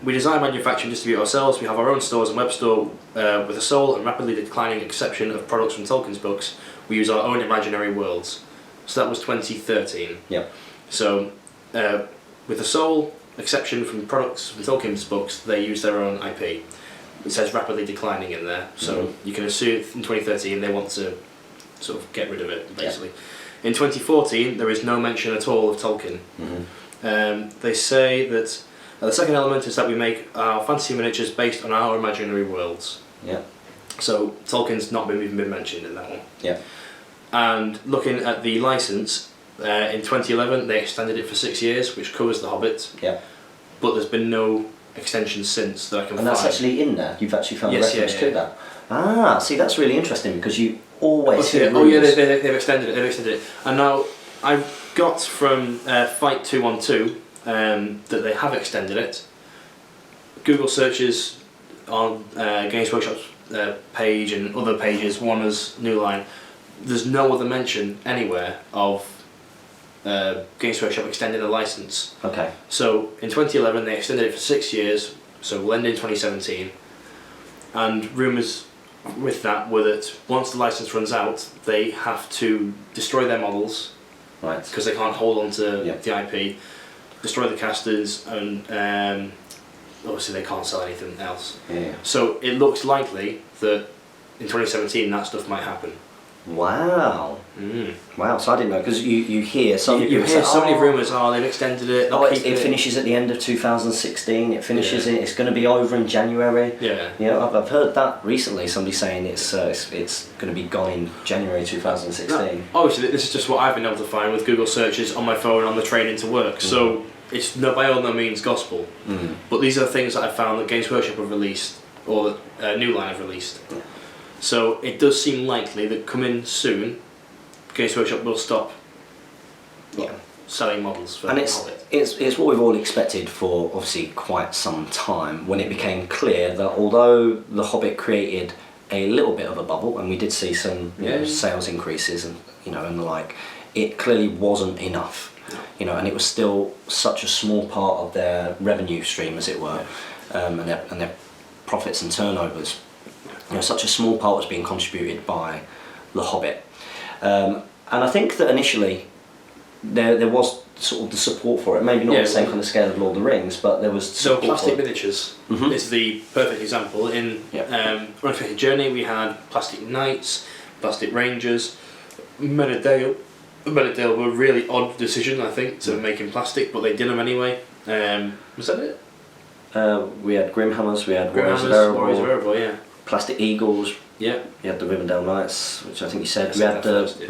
We design, manufacture, and distribute ourselves. We have our own stores and web store with a sole and rapidly declining exception of products from Tolkien's books. We use our own imaginary worlds. So that was 2013. Yeah. So with a sole exception from products from Tolkien's books, they use their own IP. It says rapidly declining in there, so you can assume in 2013 they want to sort of get rid of it, basically. Yeah. In 2014, there is no mention at all of Tolkien. They say that the second element is that we make our fantasy miniatures based on our imaginary worlds. Yeah. So Tolkien's not even been mentioned in that one. Yeah. And looking at the license, in 2011 they extended it for 6 years, which covers The Hobbit. Yeah. But there's been no extension since that I can find. And that's actually in there? You've actually found a reference to that? Ah, see, that's really interesting because you always see rules. Oh yeah, they've extended it. And now I've got from Fight 212 that they have extended it. Google searches on Games Workshop's page and other pages, Warner's New Line, there's no other mention anywhere of Games Workshop extending the license. Okay. So in 2011 they extended it for 6 years, so we'll end in 2017. And rumours with that were that once the license runs out, they have to destroy their models, right? Because they can't hold on to the IP, destroy the casters, and obviously they can't sell anything else. Yeah. So it looks likely that in 2017 that stuff might happen. Wow. Mm. Wow, so I didn't know, because you hear some You hear so many rumours, they've extended it, it finishes at the end of 2016, it finishes it's going to be over in January. Yeah. You know, I've heard that recently, somebody saying it's going to be gone in January 2016. No, obviously, this is just what I've been able to find with Google searches on my phone on the train into work, so it's by all no means gospel. But these are the things that I've found that Games Workshop have released, or the New Line have released. So it does seem likely that coming soon, Games Workshop will stop selling models for Hobbit. It's what we've all expected for obviously quite some time, when it became clear that although The Hobbit created a little bit of a bubble, and we did see some sales increases and and the like, it clearly wasn't enough. And it was still such a small part of their revenue stream, as it were, and their profits and turnovers. Such a small part was being contributed by The Hobbit. And I think that initially there was sort of the support for it, maybe not the same kind of scale of Lord of the Rings, but there was support. So plastic miniatures is the perfect example. In Unexpected Journey we had plastic knights, plastic rangers. Men of Dale were a really odd decision, I think, to make in plastic, but they did them anyway. Was that it? We had Grimhammers, we had Warriors of Erebor, Plastic Eagles. Yeah. We had the Rivendell Knights, which I think you said. We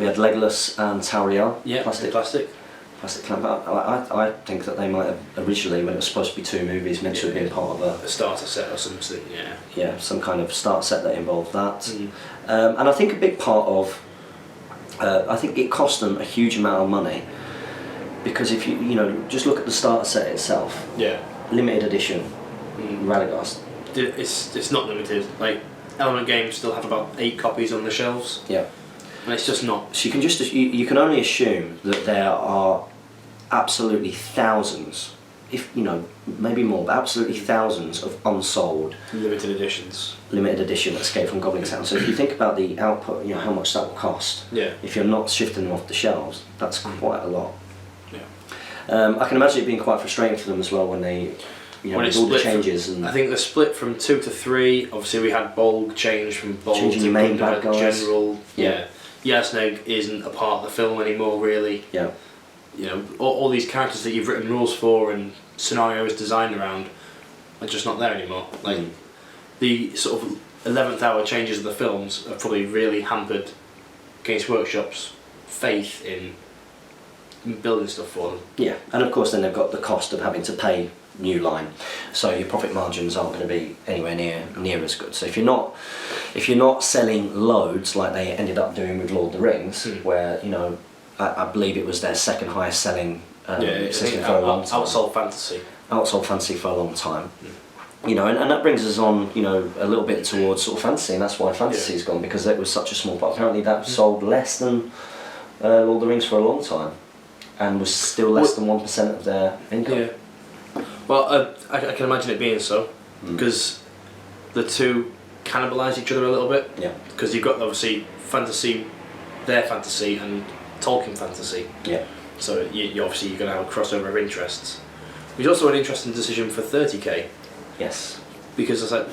had Legolas and Tauriel. Yeah. Plastic clamp. I think that they might have originally, when it was supposed to be 2 movies, meant to have been part of a starter set or something. Yeah. Yeah, some kind of starter set that involved that. And I think a big part of, I think it cost them a huge amount of money, because if you just look at the starter set itself. Yeah. Limited edition. Radagast. It's not limited. Like Element Games still have about 8 copies on the shelves. Yeah. And it's just not. So you can only assume that there are absolutely thousands, if maybe more, but absolutely thousands of unsold limited edition Escape from Goblin Town. So if you think about the output, how much that will cost. Yeah. If you're not shifting them off the shelves, that's quite a lot. Yeah. I can imagine it being quite frustrating for them as well when they. When with all the changes, I think the split from 2 to 3. Obviously, we had Bolg change from Bolg changing to your main bad guys. General. Yeah. Yasneg isn't a part of the film anymore, really. Yeah. All these characters that you've written rules for and scenarios designed around are just not there anymore. Like the sort of 11th hour changes of the films have probably really hampered Games Workshop's faith in building stuff for them. Yeah, and of course then they've got the cost of having to pay New Line, so your profit margins aren't going to be anywhere near as good. So if you're not selling loads like they ended up doing with Lord of the Rings, where I believe it was their second highest selling system for a long time. Outsold Fantasy for a long time. And that brings us on a little bit towards sort of fantasy, and that's why fantasy's gone, because it was such a small part. Apparently that sold less than Lord of the Rings for a long time, and was still less than 1% of their income. Yeah. Well, I can imagine it being so, because the two cannibalise each other a little bit. Yeah. Because you've got obviously fantasy, their fantasy, and Tolkien fantasy. Yeah. So you're going to have a crossover of interests. Which is also an interesting decision for 30k. Yes. Because it's like,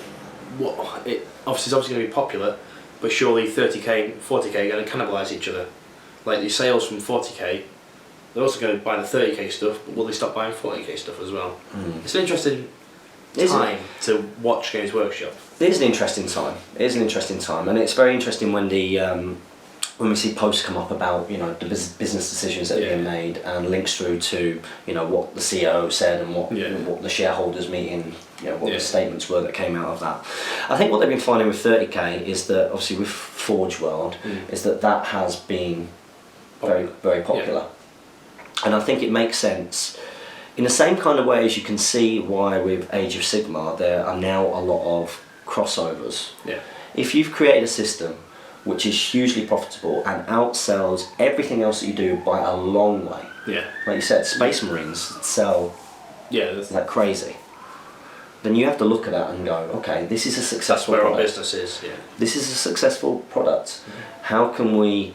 it's obviously going to be popular, but surely 30k and 40k are going to cannibalise each other. Like the sales from 40k. They're also going to buy the 30k stuff, but will they stop buying 40k stuff as well? It's an interesting time to watch Games Workshop. It is an interesting time. And it's very interesting when when we see posts come up about the business decisions that are being made, and links through to what the CEO said and what the shareholders meeting what the statements were that came out of that. I think what they've been finding with 30k is that obviously with Forge World is that has been very, very popular. And I think it makes sense in the same kind of way as you can see why with Age of Sigmar there are now a lot of crossovers. Yeah. If you've created a system which is hugely profitable and outsells everything else that you do by a long way, like you said, Space Marines sell like crazy, then you have to look at that and go, okay, this is a successful product. Our business is. Yeah. This is a successful product. How can we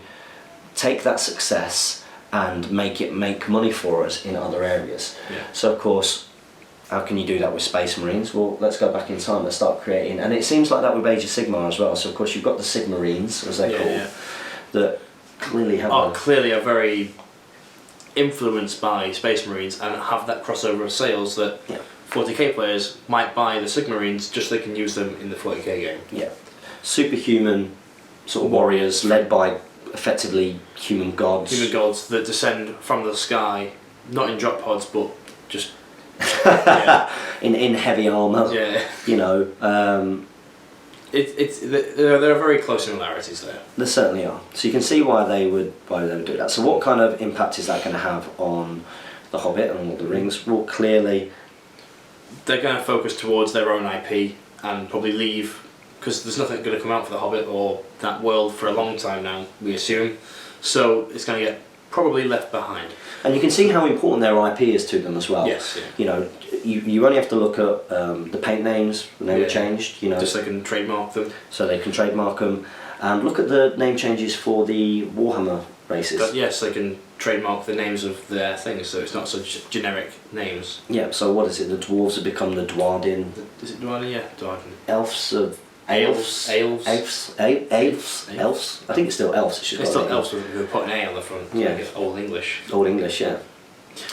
take that success and make money for us in other areas? So of course, how can you do that with Space Marines? Well, let's go back in time, let's start creating, and it seems like that with Age of Sigmar as well. So of course you've got the Sigmarines, as they're called, that clearly have. Clearly are very influenced by Space Marines and have that crossover of sales that 40k players might buy the Sigmarines just so they can use them in the 40k game. Yeah, superhuman sort of warriors led by effectively human gods. Human gods that descend from the sky, not in drop pods, but just in heavy armour. Yeah, you know. There are very close similarities there. There certainly are. So you can see why they would do that. So what kind of impact is that going to have on The Hobbit and Lord of the Rings? Well, clearly they're going to focus towards their own IP and probably leave, because there's nothing going to come out for The Hobbit or that world for a long time now, we assume. So it's going to get probably left behind. And you can see how important their IP is to them as well. Yes. Yeah. You know, you only have to look at the paint names when they were changed. You know, just so they can trademark them. So they can trademark them, and look at the name changes for the Warhammer races. But yes, they can trademark the names of their things, so it's not such generic names. Yeah. So what is it? The dwarves have become the Dwarden. Is it Dwarden? Yeah, Dwarden. Elves of. Elves. Elves. I think it's still elves. It's still elves with a put an A on the front. So yeah. Old English. Old English, yeah.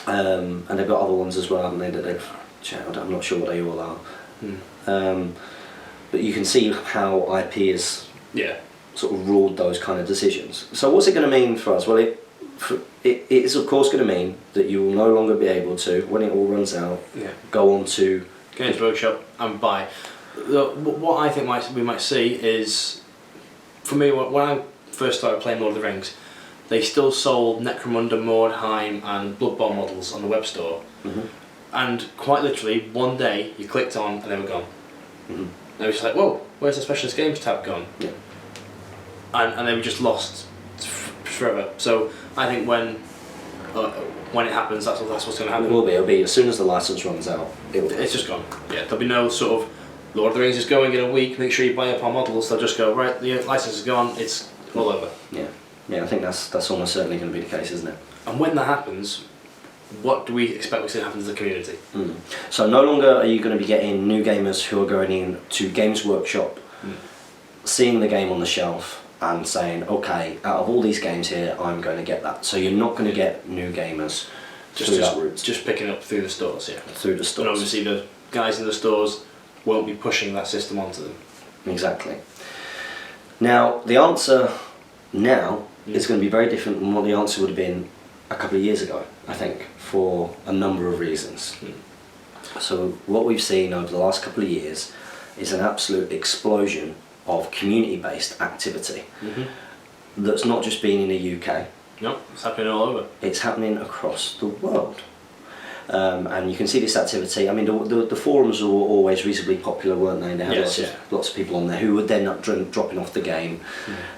And they've got other ones as well, haven't they? That they've. I'm not sure what they all are. But you can see how IP is. Yeah. Sort of ruled those kind of decisions. So what's it going to mean for us? Well, it is of course going to mean that you will no longer be able to, when it all runs out, go on to Games Workshop and buy. What I think we might see is, for me, when I first started playing Lord of the Rings, they still sold Necromunda, Mordheim and Blood Bowl models on the web store. And quite literally, one day you clicked on and they were gone. And it was just like, whoa, where's the Specialist Games tab gone? Yeah. And they were just lost forever. So I think when it happens, that's what's going to happen. It'll be as soon as the license runs out. It's just gone. Yeah, there'll be no sort of Lord of the Rings is going in a week. Make sure you buy up our models. They'll just go right. The license is gone. It's all over. Yeah. I think that's almost certainly going to be the case, isn't it? And when that happens, what do we expect to happen to the community? So no longer are you going to be getting new gamers who are going in to Games Workshop, seeing the game on the shelf and saying, okay, out of all these games here, I'm going to get that. So you're not going to get new gamers through that route. Just picking up through the stores, yeah. Through the stores. And obviously the guys in the stores won't be pushing that system onto them. Exactly. Now, the answer now is going to be very different than what the answer would have been a couple of years ago, I think, for a number of reasons. So what we've seen over the last couple of years is an absolute explosion of community-based activity that's not just been in the UK. No, it's happening all over. It's happening across the world. And you can see this activity. I mean, the forums were always reasonably popular, weren't they? They had lots of people on there who would then up dropping off the game.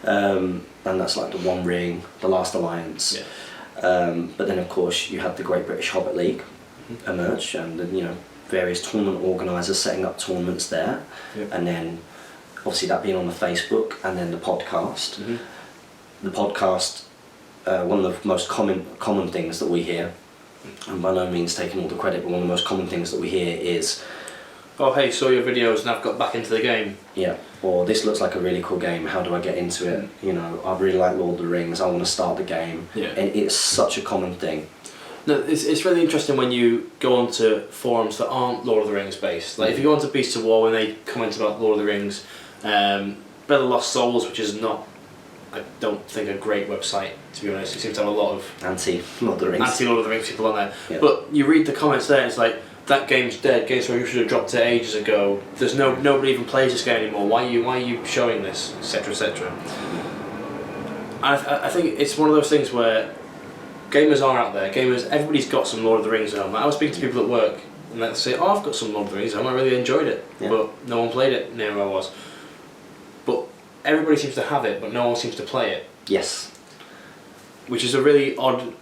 And that's like the One Ring, the Last Alliance. But then, of course, you had the Great British Hobbit League emerge, and various tournament organisers setting up tournaments there, and then obviously that being on the Facebook, and then the podcast. The podcast, one of the most common things that we hear, and by no means taking all the credit, but one of the most common things that we hear is, oh hey, saw your videos and I've got back into the game. Yeah, or this looks like a really cool game, how do I get into it? I really like Lord of the Rings, I want to start the game. And it's such a common thing. No, it's really interesting when you go onto forums that aren't Lord of the Rings based. Like if you go onto Beasts of War, when they comment about Lord of the Rings, Breath of the Lost Souls, which is not, I don't think, a great website, to be honest. It seems to have a lot of anti-Lord of the Rings people on there. But you read the comments there, it's like, that game's dead, Games Workshop should have dropped it ages ago, there's nobody even plays this game anymore, why are you showing this, etc, etc. I think it's one of those things where gamers are out there, everybody's got some Lord of the Rings at home. I was speaking to people at work and they say, oh, I've got some Lord of the Rings at home, I really enjoyed it, but no one played it near where I was. But everybody seems to have it, but no one seems to play it. Yes. Which is a really odd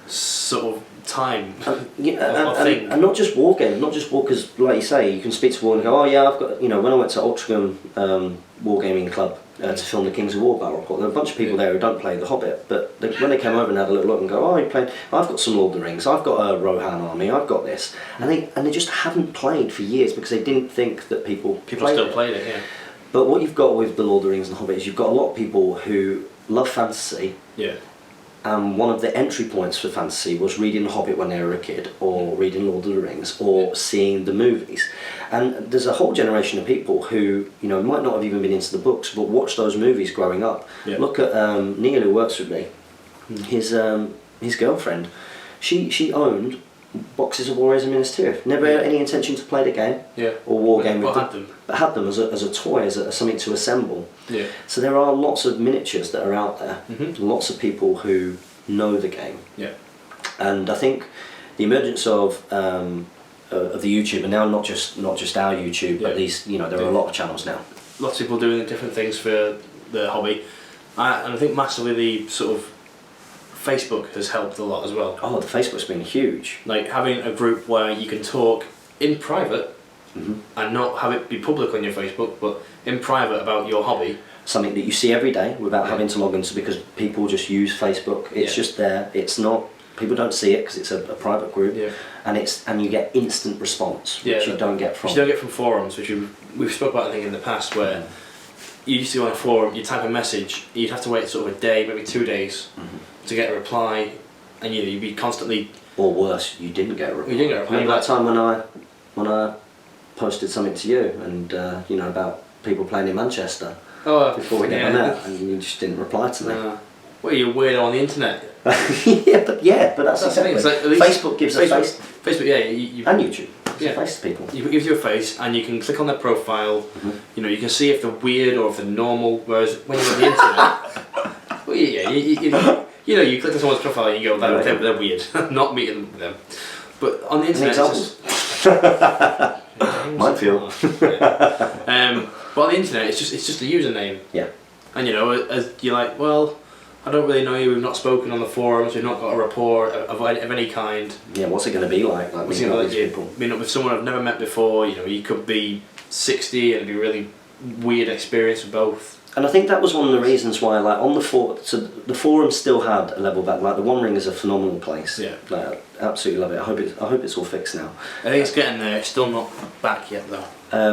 sort of time. And not just war games, because like you say, you can speak to war and go, oh yeah, I've got, when I went to Altrincham Wargaming Club to film the Kings of War battle report, there were a bunch of people there who don't play The Hobbit, but when they came over and had a little look and go, oh, you played, I've got some Lord of the Rings, I've got a Rohan army, I've got this, and they just haven't played for years because they didn't think that people still played it. Yeah. But what you've got with the Lord of the Rings and The Hobbit is you've got a lot of people who loved fantasy. Yeah. And one of the entry points for fantasy was reading The Hobbit when they were a kid, or reading Lord of the Rings, or seeing the movies. And there's a whole generation of people who, you know, might not have even been into the books, but watched those movies growing up. Yeah. Look at Neil, who works with me. His girlfriend, she owned boxes of Warriors of Minas Tirith. Never had any intention to play the game or war game with them, but had them as a toy, as something to assemble. Yeah. So there are lots of miniatures that are out there, lots of people who know the game. Yeah. And I think the emergence of the YouTube, and now not just our YouTube, but these, you know, there are a lot of channels now. Lots of people doing different things for the hobby, and I think massively the sort of Facebook has helped a lot as well. Oh, the Facebook's been huge. Like having a group where you can talk in private and not have it be public on your Facebook, but in private about your hobby. Something that you see every day without having to log into, because people just use Facebook. It's just there. It's not. People don't see it because it's a private group, and you get instant response, which you don't get from. Which you don't get from forums, which we've spoke about I think in the past, where you used to go on a forum, you type a message, you'd have to wait sort of a day, maybe 2 days, to get a reply, and you'd be constantly. Or worse, you didn't get a reply. You didn't get a reply. Remember that time when I posted something to you, and you know, about people playing in Manchester before we get on there, and you just didn't reply to me. Well, you're weirdo on the internet. but that's exactly. It's like, Facebook gives a face. Facebook, you and YouTube. Gives a face to people. It gives you a face, and you can click on their profile. You know, you can see if they're weird or if they're normal. Whereas when you're on the internet, well, you know, you click on someone's profile and you go, they're weird. Not meeting them. But on the internet, it's might feel. But on the internet, it's just a username. Yeah. And you know, as you're like, well, I don't really know you. We've not spoken on the forums. We've not got a rapport of any kind. Yeah. What's it going to be like? What's it going to be like? People? Meeting up with someone I've never met before. You know, you could be 60 and it'd be a really weird experience for both. And I think that was one of the reasons why, like, on the the forums still had a level back. Like, the One Ring is a phenomenal place. Yeah. Like, I absolutely love it. I hope it's all fixed now. I think it's getting there. It's still not back yet though.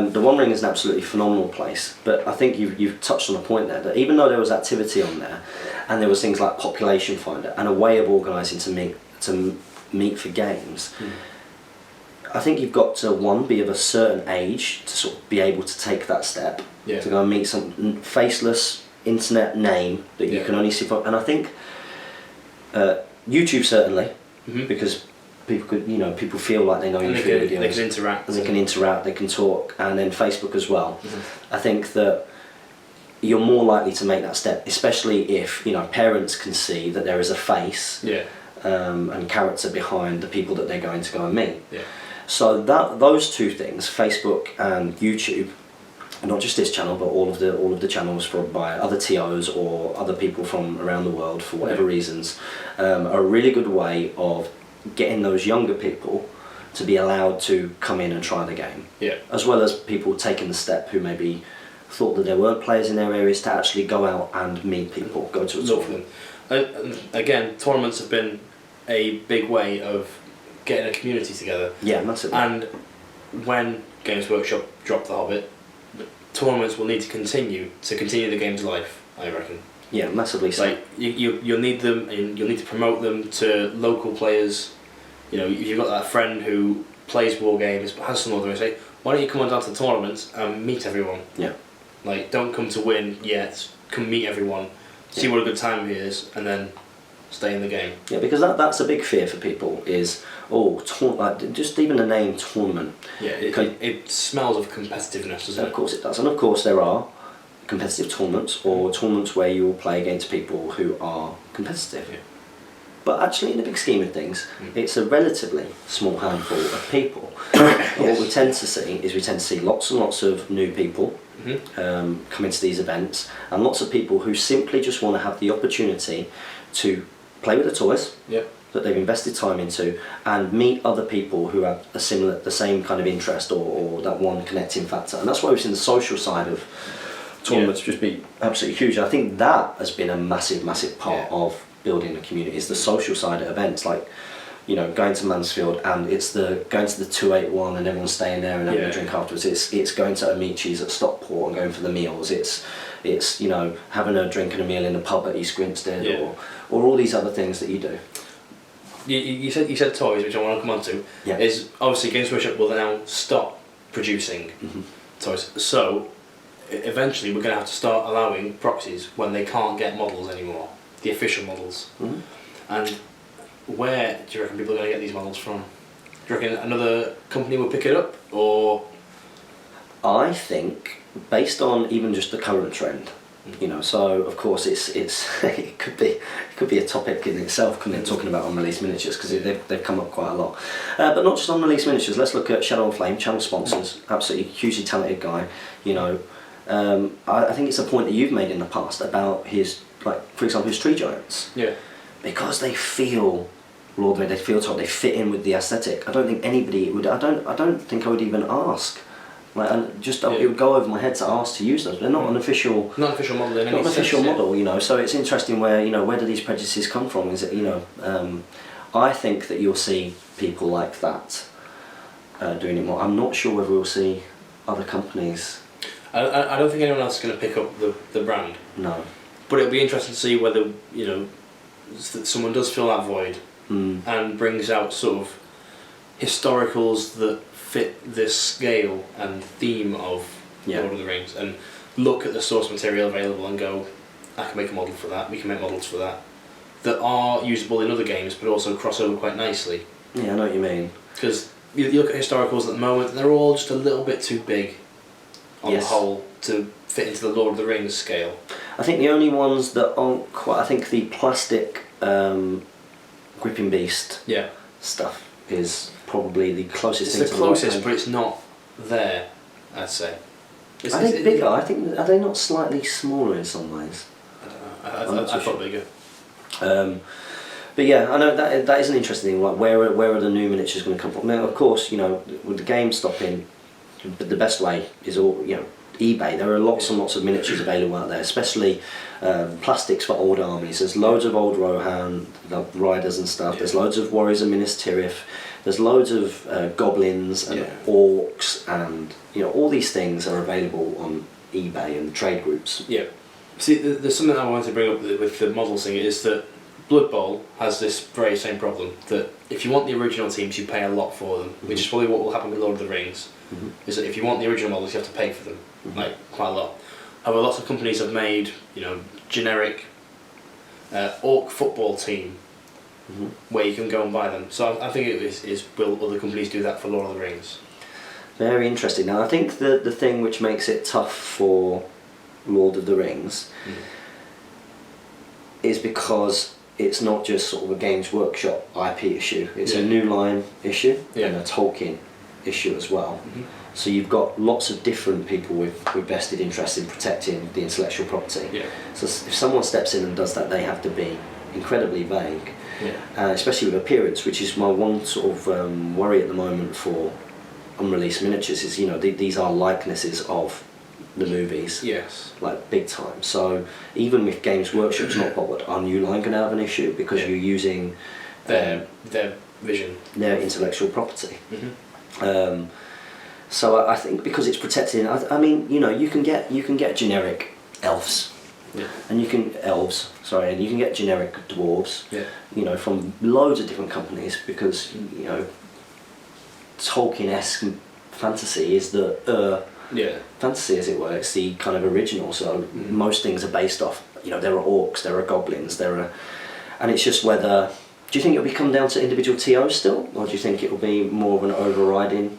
The One Ring is an absolutely phenomenal place, but I think you've touched on a point there, that even though there was activity on there, and there was things like Population Finder and a way of organising to meet for games, I think you've got to be of a certain age to sort of be able to take that step to go and meet some faceless internet name that you can only see from. And I think YouTube certainly, because people feel like they know you through videos. They can interact. And they can interact, they can talk, and then Facebook as well. I think that you're more likely to make that step, especially if, you know, parents can see that there is a face and character behind the people that they're going to go and meet. Yeah. So those two things, Facebook and YouTube, not just this channel, but all of the channels by other TOs or other people from around the world for whatever reasons, are a really good way of getting those younger people to be allowed to come in and try the game. Yeah. As well as people taking the step who maybe thought that there weren't players in their areas to actually go out and meet people, go to a tournament. Again, tournaments have been a big way of getting a community together. Yeah, massively. And when Games Workshop drop The Hobbit, tournaments will need to continue the game's life, I reckon. Yeah, massively so. Like, you'll need them, and you'll need to promote them to local players. You know, if you've got that friend who plays war games but has some other, say, why don't you come on down to the tournaments and meet everyone? Yeah. Like, don't come to win yet, come meet everyone, see what a good time it is, and then stay in the game. Yeah, because that's a big fear for people is, like, just even the name tournament. Yeah, it smells of competitiveness, doesn't it? Of course it does, and of course there are competitive tournaments or tournaments where you will play against people who are competitive. Yeah. But actually, in the big scheme of things, it's a relatively small handful of people. Yes. What we tend to see lots and lots of new people come into these events, and lots of people who simply just want to have the opportunity to play with the toys that they've invested time into, and meet other people who have the same kind of interest or that one connecting factor. And that's why we've seen the social side of tournaments just be absolutely huge. I think that has been a massive part of building a community, is the social side of events. Like, you know, going to Mansfield and it's going to the 281 and everyone's staying there and having a drink afterwards. It's going to Amici's at Stockport and going for the meals. It's you know, having a drink and a meal in a pub at East Grinstead or all these other things that you do. You said toys, which I want to come on to. Yeah. Is obviously Games Workshop will now stop producing toys. So eventually we're going to have to start allowing proxies when they can't get models anymore, the official models. And where do you reckon people are going to get these models from? Do you reckon another company will pick it up, or? I think, based on even just the current trend, you know, so of course it's it could be a topic in itself, couldn't it, talking about unreleased miniatures, because they've come up quite a lot. But not just unreleased miniatures. Let's look at Shadow and Flame, channel sponsors. Absolutely hugely talented guy. You know, I think it's a point that you've made in the past about his, like, for example, his tree giants. Yeah. Because they feel Lord, they feel top, they fit in with the aesthetic. I don't think anybody would. I don't think I would even ask. Like, it would go over my head to ask to use those. They're not an official. Not an official model. Not an official model, you know. So it's interesting where do these prejudices come from? Is it, you know? I think that you'll see people like that doing it more. I'm not sure whether we'll see other companies. I don't think anyone else is going to pick up the brand. No. But it'll be interesting to see whether, you know, someone does fill that void and brings out sort of historicals that fit this scale and theme of Lord of the Rings, and look at the source material available and go, I can make a model for that, we can make models for that are usable in other games but also cross over quite nicely. Yeah, I know what you mean. Because you look at historicals at the moment, they're all just a little bit too big on the whole to fit into the Lord of the Rings scale. I think the only ones that aren't quite, I think the plastic Gripping Beast stuff is probably the closest thing to the closest, but it's not there, I'd say. I think bigger. I think, are they not slightly smaller in some ways? I don't know. I thought bigger. But yeah, I know that is an interesting thing. Like, where are the new miniatures going to come from? Now, of course, you know, with the game stopping, the best way is all, you know, eBay. There are lots and lots of miniatures available out there, especially plastics for old armies. There's loads of old Rohan riders and stuff. There's loads of warriors of Minas Tirith. There's loads of goblins and orcs, and you know, all these things are available on eBay and trade groups. Yeah. See, there's something I wanted to bring up with the model thing, is that Blood Bowl has this very same problem, that if you want the original teams, you pay a lot for them, which is probably what will happen with Lord of the Rings. Is that if you want the original models, you have to pay for them, like quite a lot. However, lots of companies have made, you know, generic orc football team where you can go and buy them. So I think it is will other companies do that for Lord of the Rings? Very interesting. Now, I think the thing which makes it tough for Lord of the Rings is because it's not just sort of a Games Workshop IP issue. It's a New Line issue and a Tolkien issue as well. So you've got lots of different people with vested interest in protecting the intellectual property. So if someone steps in and does that, they have to be incredibly vague, especially with appearance, which is my one sort of worry at the moment for unreleased miniatures. Is, you know, these are likenesses of the movies, like big time. So even with Games Workshop's not bothered, are New Line going to have an issue because you're using their vision, their intellectual property? So I think because it's protected, I mean, you know, you can get generic elves, and you can get generic dwarves, you know, from loads of different companies, because, you know, Tolkien-esque fantasy is the fantasy, as it were. It's the kind of original. So most things are based off, you know, there are orcs, there are goblins, and it's just whether. Do you think it'll come down to individual TOs still, or do you think it'll be more of an overriding?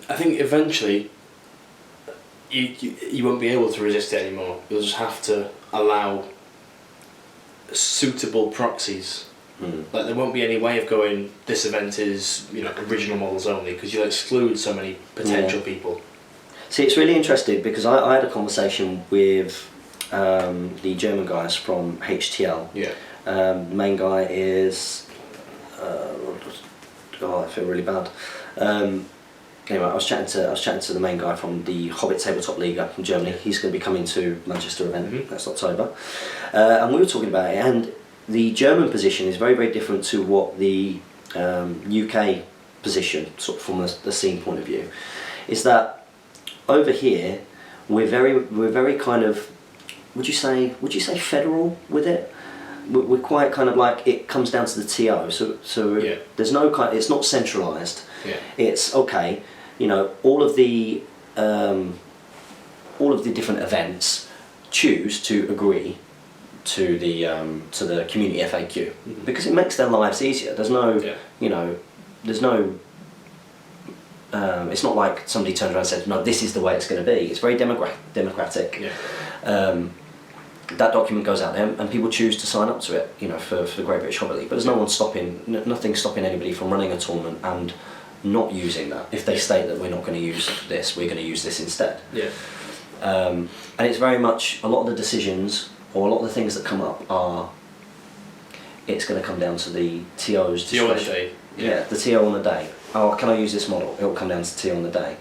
I think eventually you won't be able to resist it anymore. You'll just have to allow suitable proxies. Like, there won't be any way of going, this event is, you know, original models only, because you'll exclude so many potential people. See, it's really interesting because I had a conversation with the German guys from HTL. The main guy is I feel really bad. Anyway, I was chatting to the main guy from the Hobbit Tabletop League from Germany. He's going to be coming to Manchester event next October, and we were talking about it. And the German position is very, very different to what the UK position, sort of from the scene point of view, is that over here we're very kind of, would you say federal with it? We're quite kind of like, it comes down to the TO, so Yeah. there's no kind, it's not centralised. Yeah. It's okay, you know, all of the different events choose to agree to the community FAQ, because it makes their lives easier. There's no, you know, there's no. It's not like somebody turns around and says, no, this is the way it's going to be. It's very democratic. Yeah. That document goes out there and people choose to sign up to it, you know, for the Great British Hobby League. But there's no one nothing stopping anybody from running a tournament and not using that. If they state that we're not going to use this, we're going to use this instead. Yeah. And it's very much, a lot of the decisions or a lot of the things that come up are, it's going to come down to the TO's discretion. TO on the day. Yeah, the TO on the day. Oh, can I use this model? It will come down to TO on the day.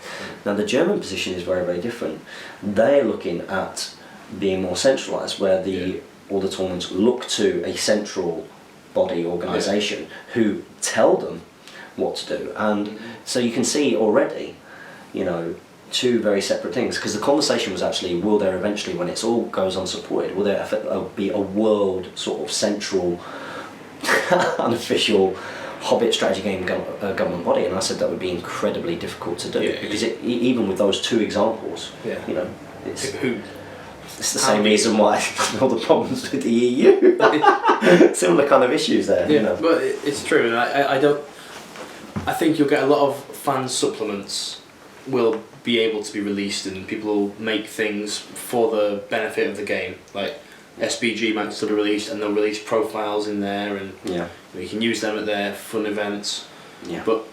Now the German position is very, very different. They're looking at being more centralised, where all the tournaments look to a central body organisation who tell them what to do. And so you can see already, you know, two very separate things, because the conversation was actually, will there eventually, when it's all goes unsupported, will there be a world sort of central unofficial Hobbit strategy game government body? And I said that would be incredibly difficult to do, because even with those two examples, you know, it's the same reason why all the problems with the EU. Similar kind of issues there. Yeah, you know. but it's true, and I think you'll get a lot of fan supplements will be able to be released, and people will make things for the benefit of the game. Like SBG might still be released, and they'll release profiles in there, and you can use them at their fun events. Yeah. But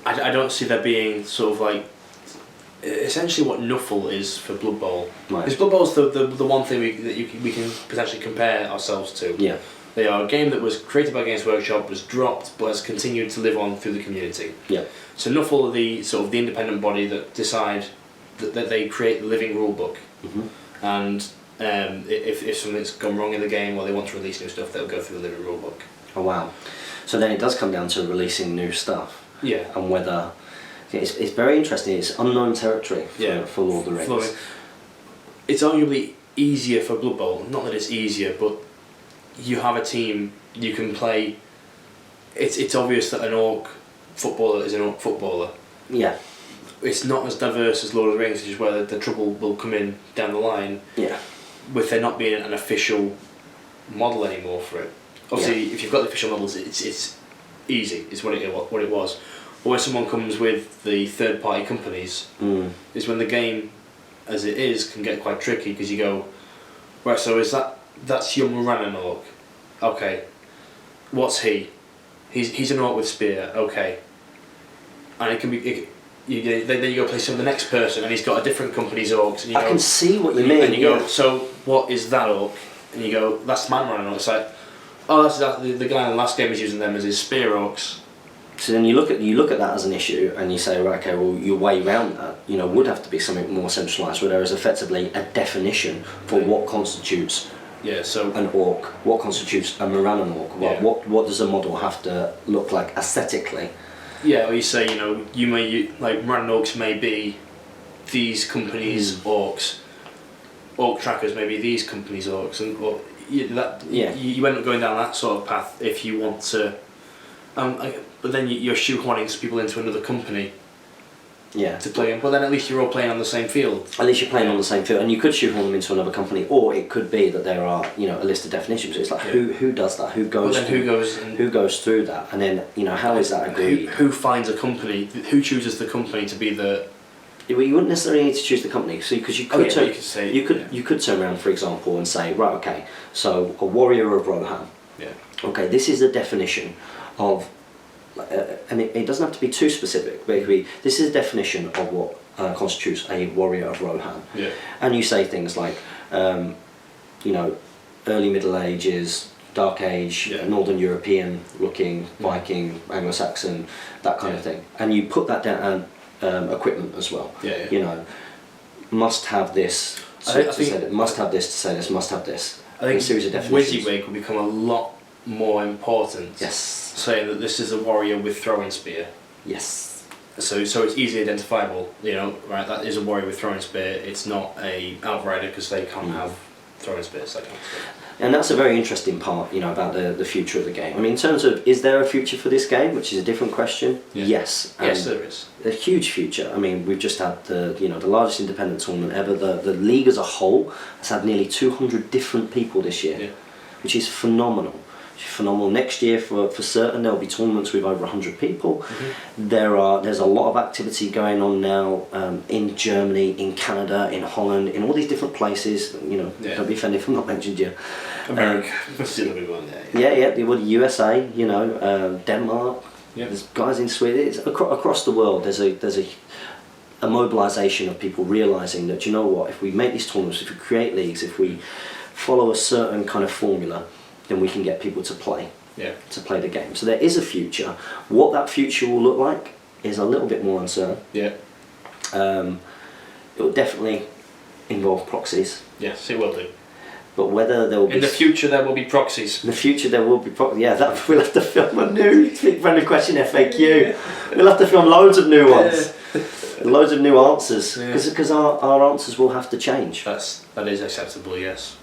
I don't see there being sort of like essentially what Nuffle is for Blood Bowl. Right. Because Blood Bowl's the one thing we can potentially compare ourselves to. Yeah. They are a game that was created by Games Workshop, was dropped, but has continued to live on through the community. Yeah. So Nuffle are the sort of the independent body that decide that they create the living rule book, and if something's gone wrong in the game or they want to release new stuff, they'll go through the living rule book. Oh wow! So then it does come down to releasing new stuff. Yeah. And whether it's very interesting. It's unknown territory for Lord of the Rings. It's arguably easier for Blood Bowl. Not that it's easier, but you have a team you can play. It's obvious that an orc footballer is an orc footballer. Yeah. It's not as diverse as Lord of the Rings, which is where the trouble will come in down the line. Yeah. With there not being an official model anymore for it. Obviously, if you've got the official models, it's easy. It's what it was. Or when someone comes with the third-party companies, is when the game, as it is, can get quite tricky, because you go, right, so that's your Morannon orc. Okay. What's he? He's an orc with spear. Okay. And it can be. Then you go play some of the next person, and he's got a different company's orcs. And I can see what you mean. And you go, so what is that orc? And you go, that's my Morannon orc. It's like, oh, that's exactly the guy in the last game is using them as his spear orcs. So then you look at that as an issue, and you say, right, okay, well, your way around that, would have to be something more centralised, where there is effectively a definition for what constitutes an orc, what constitutes a Morannon orc, what does a model have to look like aesthetically. Yeah, or you say, like Morannon orcs may be these companies' orcs, orc trackers may be these companies' orcs, and you end up going down that sort of path if you want to. But then you're shoehorning people into another company. Yeah. To play, but then at least you're all playing on the same field. At least you're playing on the same field, and you could shoehorn them into another company, or it could be that there are a list of definitions. It's like who does that? Who goes? Who goes through that? And then how is that agreed? Who finds a company? Who chooses the company to be the? Well, you wouldn't necessarily need to choose the company, because you could you could turn around, for example, and say, right, okay, so a warrior of Rohan. Yeah. Okay, this is the definition of. And it doesn't have to be too specific, but this is a definition of what constitutes a warrior of Rohan. Yeah. And you say things like, early Middle Ages, Dark Age, Northern European looking, Viking, Anglo-Saxon, that kind of thing. And you put that down, and equipment as well. Must have this, must have this to say this, must have this. I think a series of definitions. WYSIWYG will become a lot more important. Yes. Saying that this is a warrior with throwing spear. Yes. So it's easily identifiable. You know, right? That is a warrior with throwing spear. It's not a outrider because they can't have throwing spears. That kind of stuff. And that's a very interesting part, you know, about the future of the game. I mean, in terms of, is there a future for this game, which is a different question? Yeah. Yes. Yes, there is. A huge future. I mean, we've just had the largest independent tournament ever. The league as a whole has had nearly 200 different people this year, which is phenomenal. Phenomenal. Next year, for certain, there'll be tournaments with over 100 people. There's a lot of activity going on now in Germany, in Canada, in Holland, in all these different places. You know, don't be offended if I'm not mentioned you. America, still a big one there. Yeah, the USA. You know, Denmark. Yeah. There's guys in Sweden. It's across the world. There's a mobilisation of people realising that, you know what, if we make these tournaments, if we create leagues, if we follow a certain kind of formula, then we can get people to play the game. So there is a future. What that future will look like is a little bit more uncertain. Yeah. It will definitely involve proxies. Yes, it will do. But whether there will be... In the future there will be proxies. In the future there will be proxies. Yeah, we'll have to film a new Speak Friendly Question FAQ. We'll have to film loads of new ones. Loads of new answers. Because our answers will have to change. That is acceptable, yes.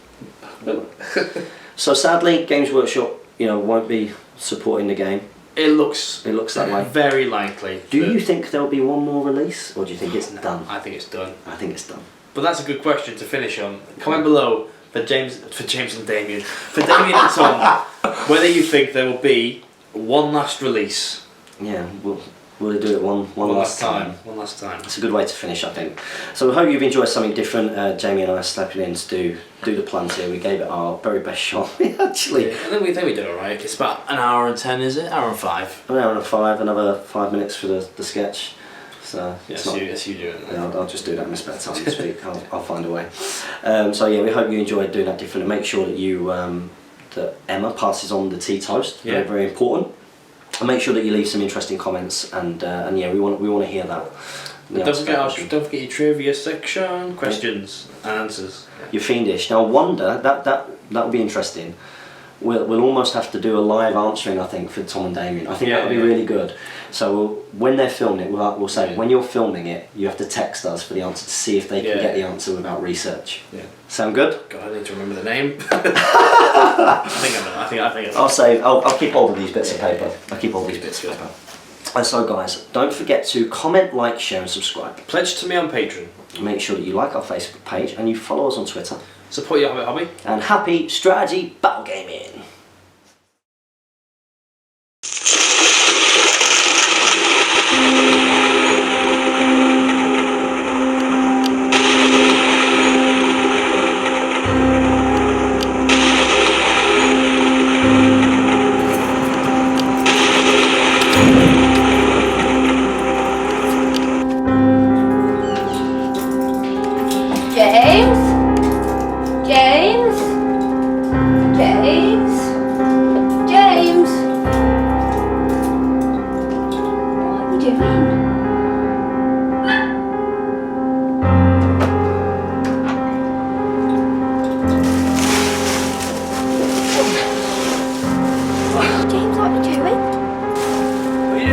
So sadly, Games Workshop, won't be supporting the game. It looks that way. Very likely. Do you think there'll be one more release, or do you think it's done? I think it's done. I think it's done. But that's a good question to finish on. Comment below for James and Damien, for Damien and Tom, whether you think there will be one last release. Yeah, we'll do it one last time. One last time. It's a good way to finish, I think. So I hope you've enjoyed something different. Jamie and I stepping in to do the Palantir. We gave it our very best shot. Actually. Yeah, I think we did alright. It's about an hour and 10, is it? Hour and 5. An hour and 5. Another 5 minutes for the sketch. So yes, you do it. Yeah, I'll just do that in my spare time this week. I'll find a way. So yeah, we hope you enjoyed doing that different, and make sure that you that Emma passes on the tea toast. Very, very important. And make sure that you leave some interesting comments, and yeah, we want to hear that. Don't forget your trivia section, questions and answers. You're fiendish. Now, I wonder that'll be interesting. We'll almost have to do a live answering, I think, for Tom and Damien. I think that'll be really good. So when they're filming it, we'll say when you're filming it, you have to text us for the answer to see if they can get the answer without research. Yeah. Sound good? God, I need to remember the name. I think I'll keep hold of these bits of paper. I'll keep all these bits of paper. And so, guys, don't forget to comment, like, share, and subscribe. Pledge to me on Patreon. Make sure that you like our Facebook page and you follow us on Twitter. Support your hobby. And happy strategy battle gaming.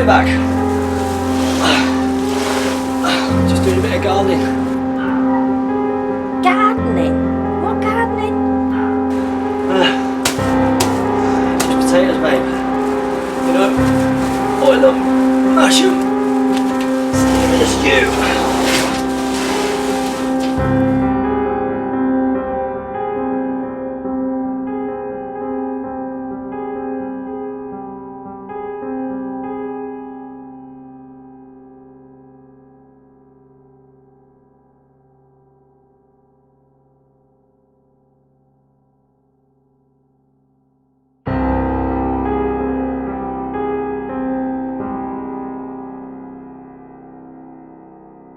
Back. Just doing a bit of gardening. Gardening? What gardening? Just potatoes, babe. Oil them, mash them,